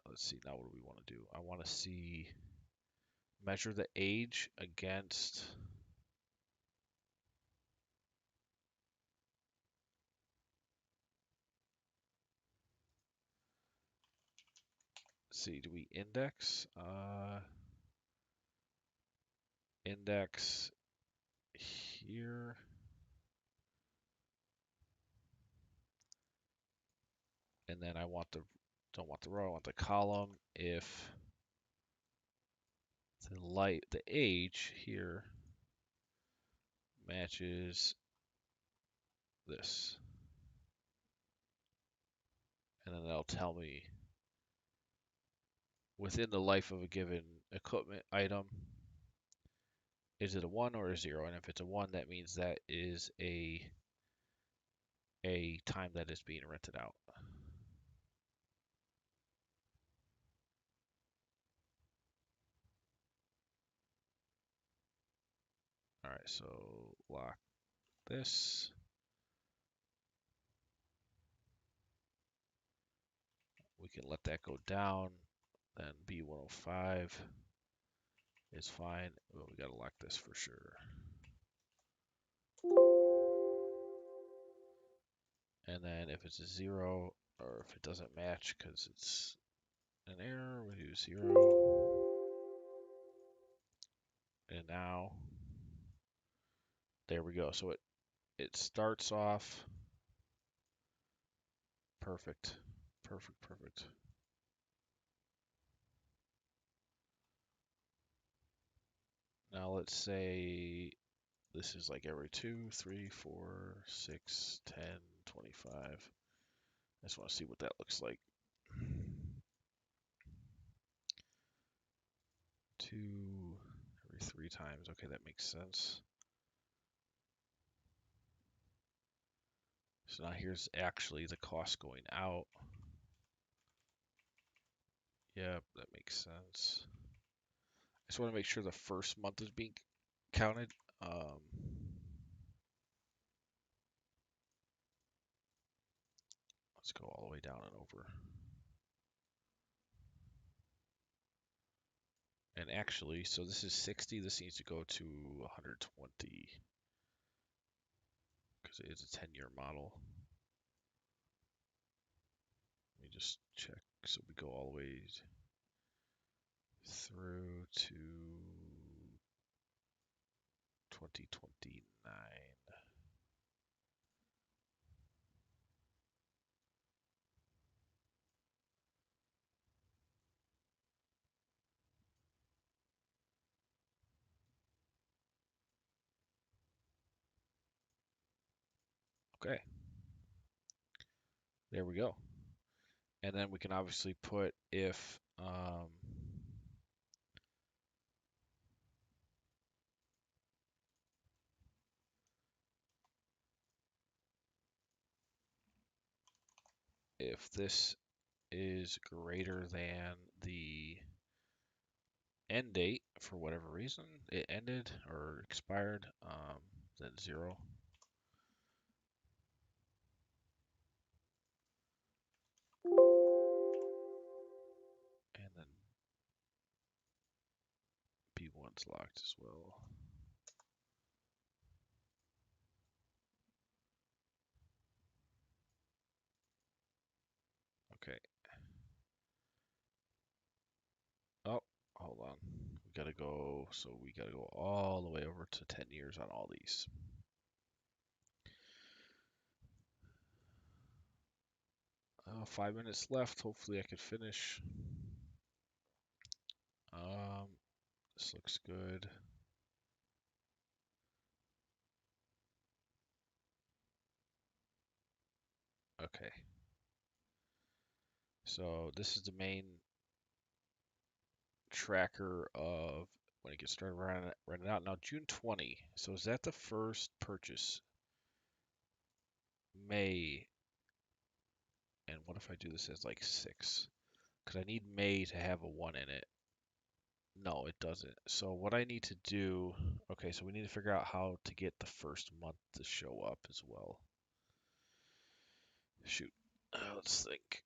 let's see. Now what do we want to do? I want to see measure the age against. Let's see. Do we index? Index here. And then I want don't want the row, I want the column if the age here matches this. And then that'll tell me within the life of a given equipment item, is it a 1 or a 0? And if it's a 1, that means that is a time that is being rented out. All right, so lock this. We can let that go down. Then B105 is fine, but we gotta lock this for sure. And then if it's a 0, or if it doesn't match because it's an error, we do 0. And now, there we go. So it starts off perfect. Perfect, perfect. Now let's say this is like every 2, 3, 4, 6, 10, 25. I just want to see what that looks like. 2 every 3 times. Okay, that makes sense. So now here's actually the cost going out. Yep, that makes sense. I just want to make sure the first month is being counted. Let's go all the way down and over. And actually, so this is 60. This needs to go to 120 because it is a 10-year model. Let me just check. So we go all the way through to 2029. Okay, there we go. And then we can obviously put if this is greater than the end date for whatever reason, it ended or expired, then 0. And then B1's locked as well. Okay. Oh, hold on. We gotta go, so we gotta go all the way over to 10 years on all these. 5 minutes left. Hopefully I can finish. This looks good. Okay. So this is the main tracker of when it gets started running out. Now June 20. So is that the first purchase? May. And what if I do this as like 6? Because I need May to have a 1 in it. No, it doesn't. So what I need to do, okay, so we need to figure out how to get the first month to show up as well. Shoot. Let's think.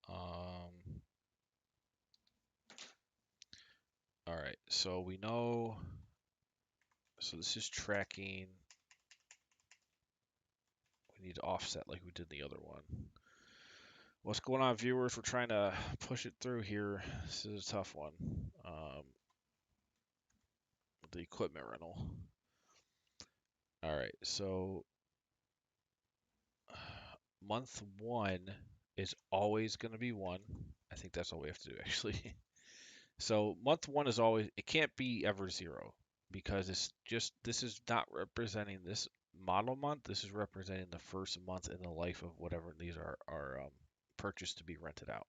Um, all right, so we know, so this is tracking. We need to offset like we did in the other one. What's going on, viewers? We're trying to push it through here. This is a tough one. The equipment rental. All right, so month 1 is always going to be 1. I think that's all we have to do, actually. So month 1 is always, it can't be ever 0 because it's just, this is not representing this model month. This is representing the first month in the life of whatever these are purchased to be rented out.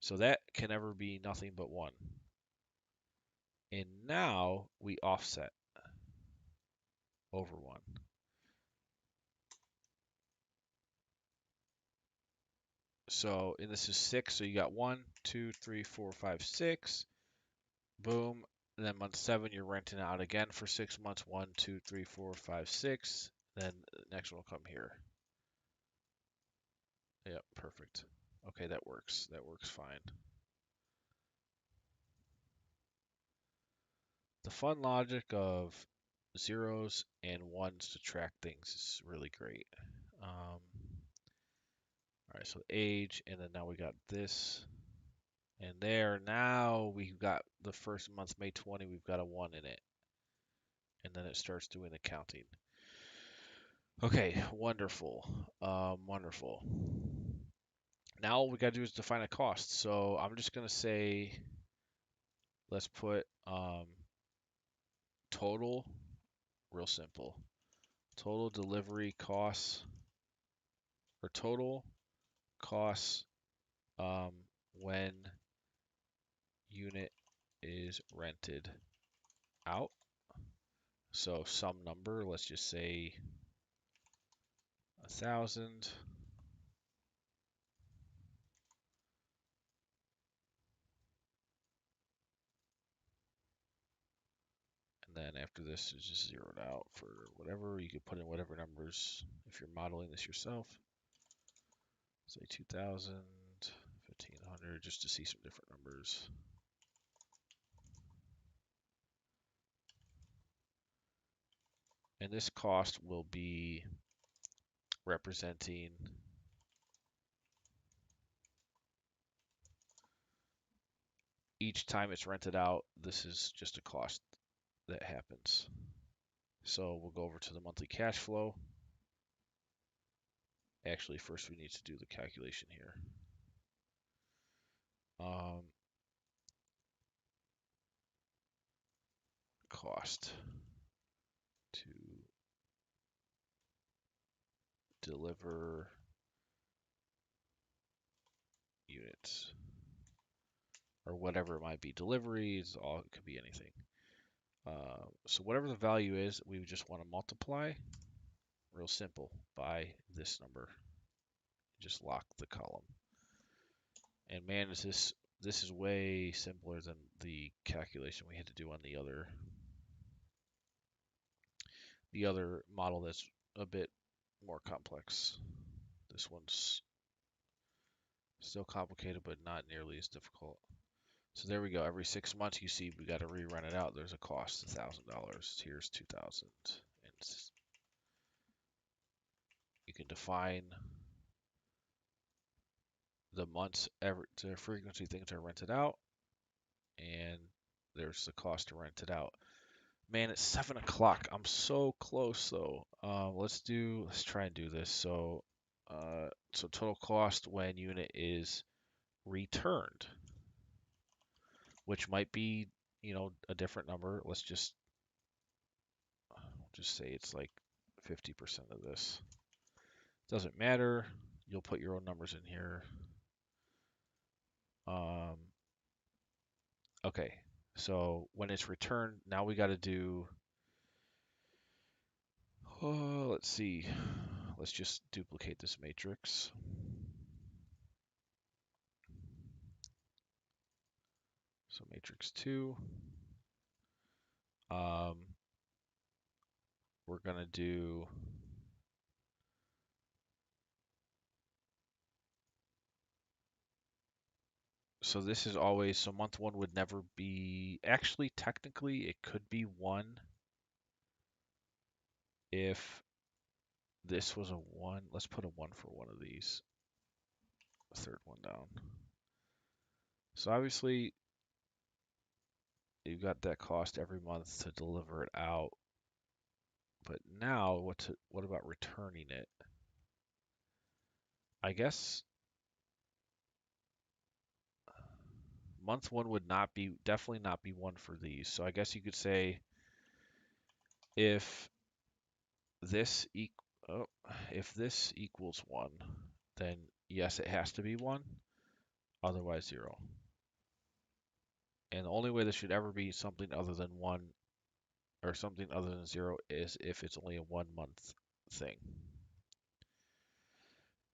So that can never be nothing but 1. And now we offset over 1. So, and this is 6, so you got 1, 2, 3, 4, 5, 6. Boom. And then month 7, you're renting out again for 6 months. 1, 2, 3, 4, 5, 6. Then the next one will come here. Yep, perfect. Okay, that works. That works fine. The fun logic of zeros and ones to track things is really great. All right, so age, and then now we got this. And there, now we've got the first month, May 20, we've got a 1 in it. And then it starts doing the counting. Okay, wonderful. Wonderful. Now all we got to do is define a cost. So I'm just going to say, let's put total, real simple. Total delivery costs, or total costs um, when unit is rented out. So some number, let's just say 1,000. And then after this is just zeroed out for whatever. You could put in whatever numbers if you're modeling this yourself. Say 2,000, 1,500, just to see some different numbers. And this cost will be representing each time it's rented out. This is just a cost that happens. So we'll go over to the monthly cash flow. Actually, first we need to do the calculation here. Cost to deliver units, or whatever it might be. Deliveries, all it could be anything. So whatever the value is, we just want to multiply, real simple, by this number. Just lock the column. And man, is this is way simpler than the calculation we had to do on the other model that's a bit more complex. This one's still complicated, but not nearly as difficult. So there we go. Every 6 months, you see we got to rerun it out. There's a cost, $1,000. Here's 2,000, and you can define the months, the frequency things are rented out, and there's the cost to rent it out. Man, it's 7 o'clock. I'm so close though. Let's try and do this. So So total cost when unit is returned, which might be, a different number. Let's just say it's like 50% of this. Doesn't matter. You'll put your own numbers in here. Okay, so when it's returned, now we got to do, let's see. Let's just duplicate this matrix. So matrix 2. We're going to do, so this is always, so month 1 would never be, actually, technically, it could be 1 if this was a 1. Let's put a 1 for one of these. Third one down. So obviously, you've got that cost every month to deliver it out. But now, what about returning it? I guess month 1 would definitely not be 1 for these. So I guess you could say if this oh, if this equals 1, then yes, it has to be 1, otherwise 0. And the only way this should ever be something other than 1 or something other than 0 is if it's only a 1-month thing.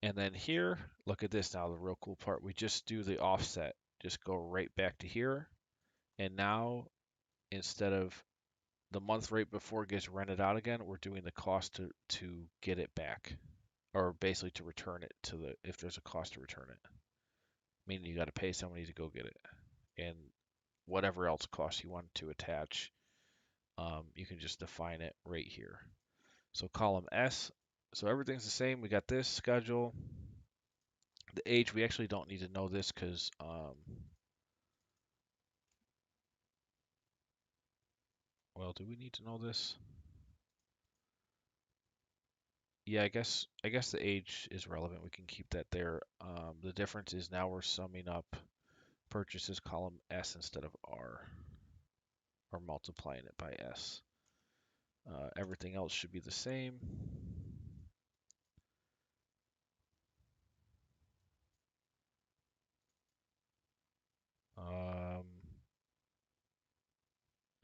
And then here, look at this now, the real cool part. We just do the offset. Just go right back to here. And now, instead of the month right before it gets rented out again, we're doing the cost to get it back. Or basically to return it if there's a cost to return it. Meaning you got to pay somebody to go get it. And whatever else cost you want to attach, you can just define it right here. So column S, so everything's the same. We got this schedule. The age, we actually don't need to know this because, well, do we need to know this? Yeah, I guess the age is relevant. We can keep that there. The difference is now we're summing up purchases column S instead of R, or multiplying it by S. Everything else should be the same. Um,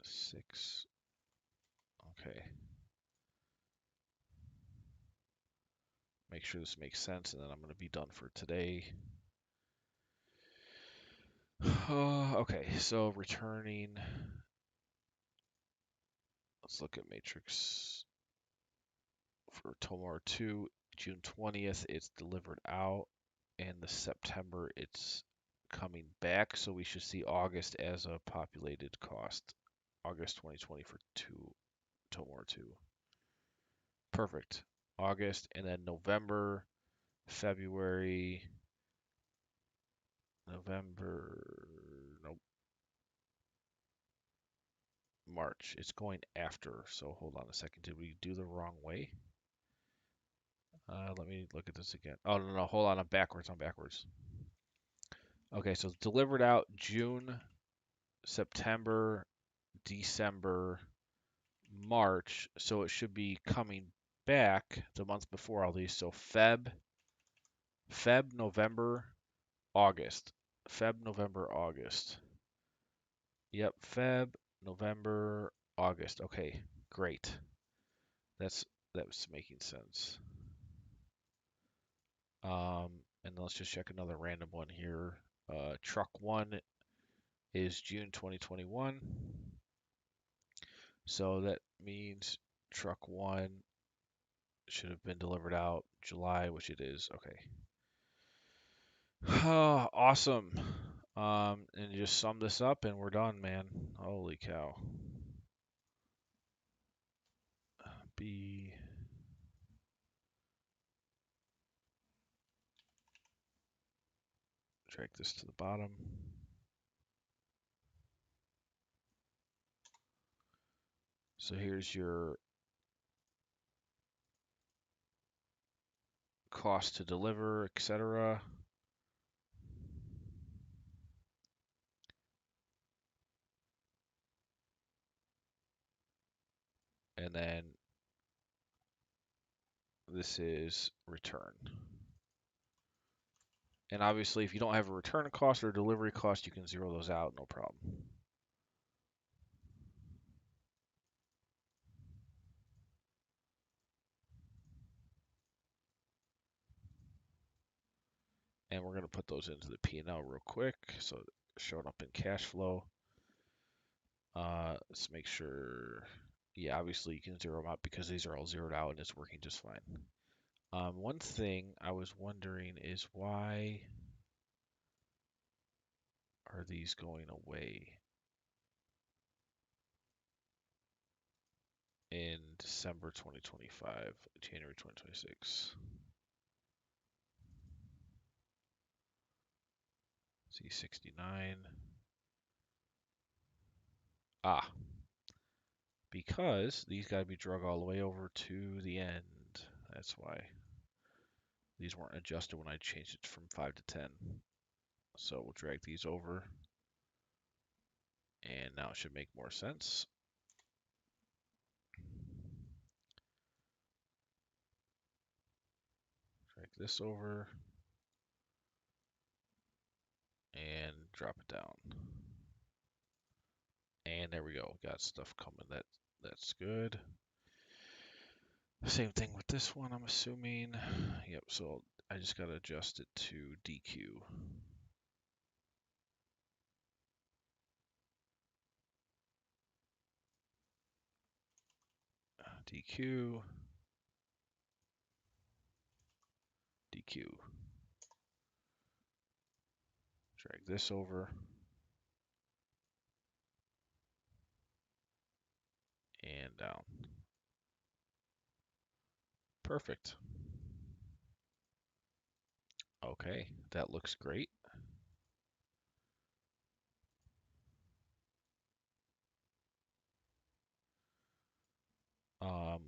6. Okay. Make sure this makes sense, and then I'm going to be done for today. Okay, so returning. Let's look at matrix for Tomorrow 2. June 20th, it's delivered out, and the September, it's coming back. So we should see August as a populated cost. August 2020 for Tomorrow 2. Perfect. August, and then November, February, November, nope, March. It's going after, so hold on a second. Did we do the wrong way? Let me look at this again. Oh, no, hold on. I'm backwards. Okay, so delivered out June, September, December, March. So it should be coming back the month before all these. So Feb, November, August. Feb, November, August. Yep, Feb, November, August. Okay, great. That was making sense. And let's just check another random one here. Truck 1 is June 2021. So that means truck 1 should have been delivered out July, which it is. Okay. Awesome. And just sum this up and we're done, man. Holy cow. B. Drag this to the bottom. So here's your cost to deliver, etc. And then this is return. And obviously, if you don't have a return cost or a delivery cost, you can zero those out, no problem. And we're going to put those into the P&L real quick. So showing up in cash flow. Let's make sure. Yeah, obviously you can zero them out because these are all zeroed out and it's working just fine. One thing I was wondering is why are these going away in December 2025, January 2026? C69. Ah, because these got to be drug all the way over to the end. That's why these weren't adjusted when I changed it from 5 to 10. So we'll drag these over, and now it should make more sense. Drag this over and drop it down. And there we go. Got stuff coming. That's good. Same thing with this one, I'm assuming. Yep, so I just got to adjust it to DQ. DQ. DQ. Drag this over. And down. Perfect. Okay, that looks great.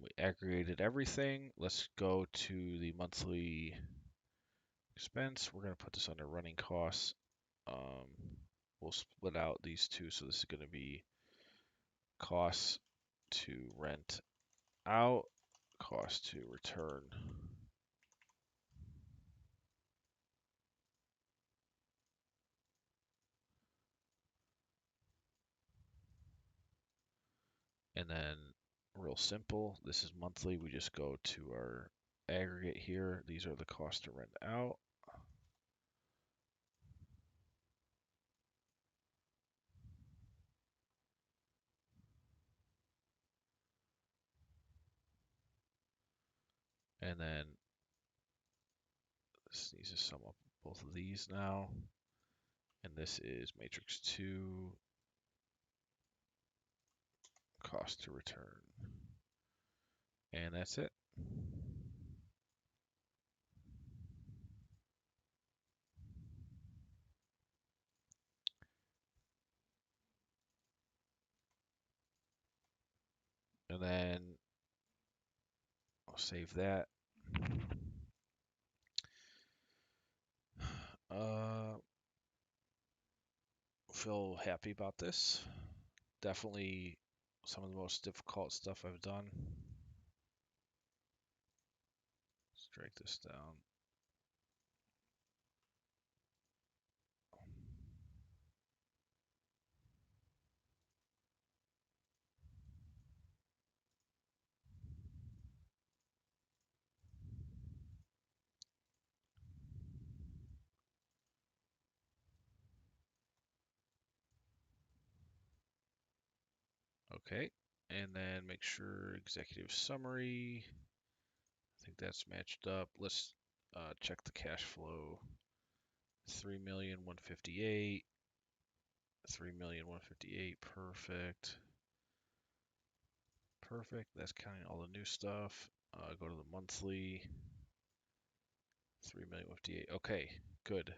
We aggregated everything. Let's go to the monthly expense. We're going to put this under running costs. We'll split out these two. So this is going to be costs to rent out, cost to return. And then real simple, this is monthly. We just go to our aggregate here. These are the costs to rent out. And then this needs to sum up both of these now. And this is matrix 2, cost to return. And that's it. And then I'll save that. Feel happy about this. Definitely some of the most difficult stuff I've done. Let's drag this down. Okay, and then make sure executive summary. I think that's matched up. Let's check the cash flow. 3,158,000. 3,158,000. Perfect. Perfect. That's counting all the new stuff. Go to the monthly. 3,158,000. Okay, good.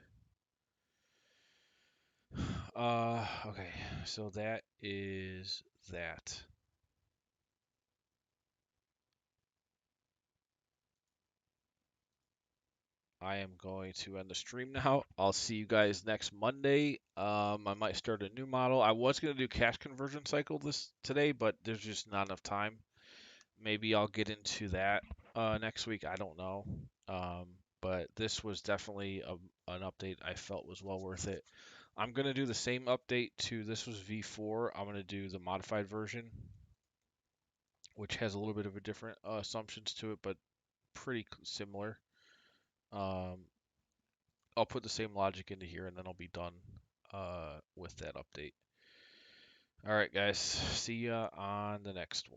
Okay, so that is that. I am going to end the stream now. I'll see you guys next Monday. I might start a new model. I was going to do cash conversion cycle today, but there's just not enough time. Maybe I'll get into that next week. I don't know. But this was definitely an update I felt was well worth it. I'm going to do the same update to this was V4. I'm going to do the modified version, which has a little bit of a different assumptions to it, but pretty similar. Um, I'll put the same logic into here, and then I'll be done with that update. All right, guys. See ya on the next one.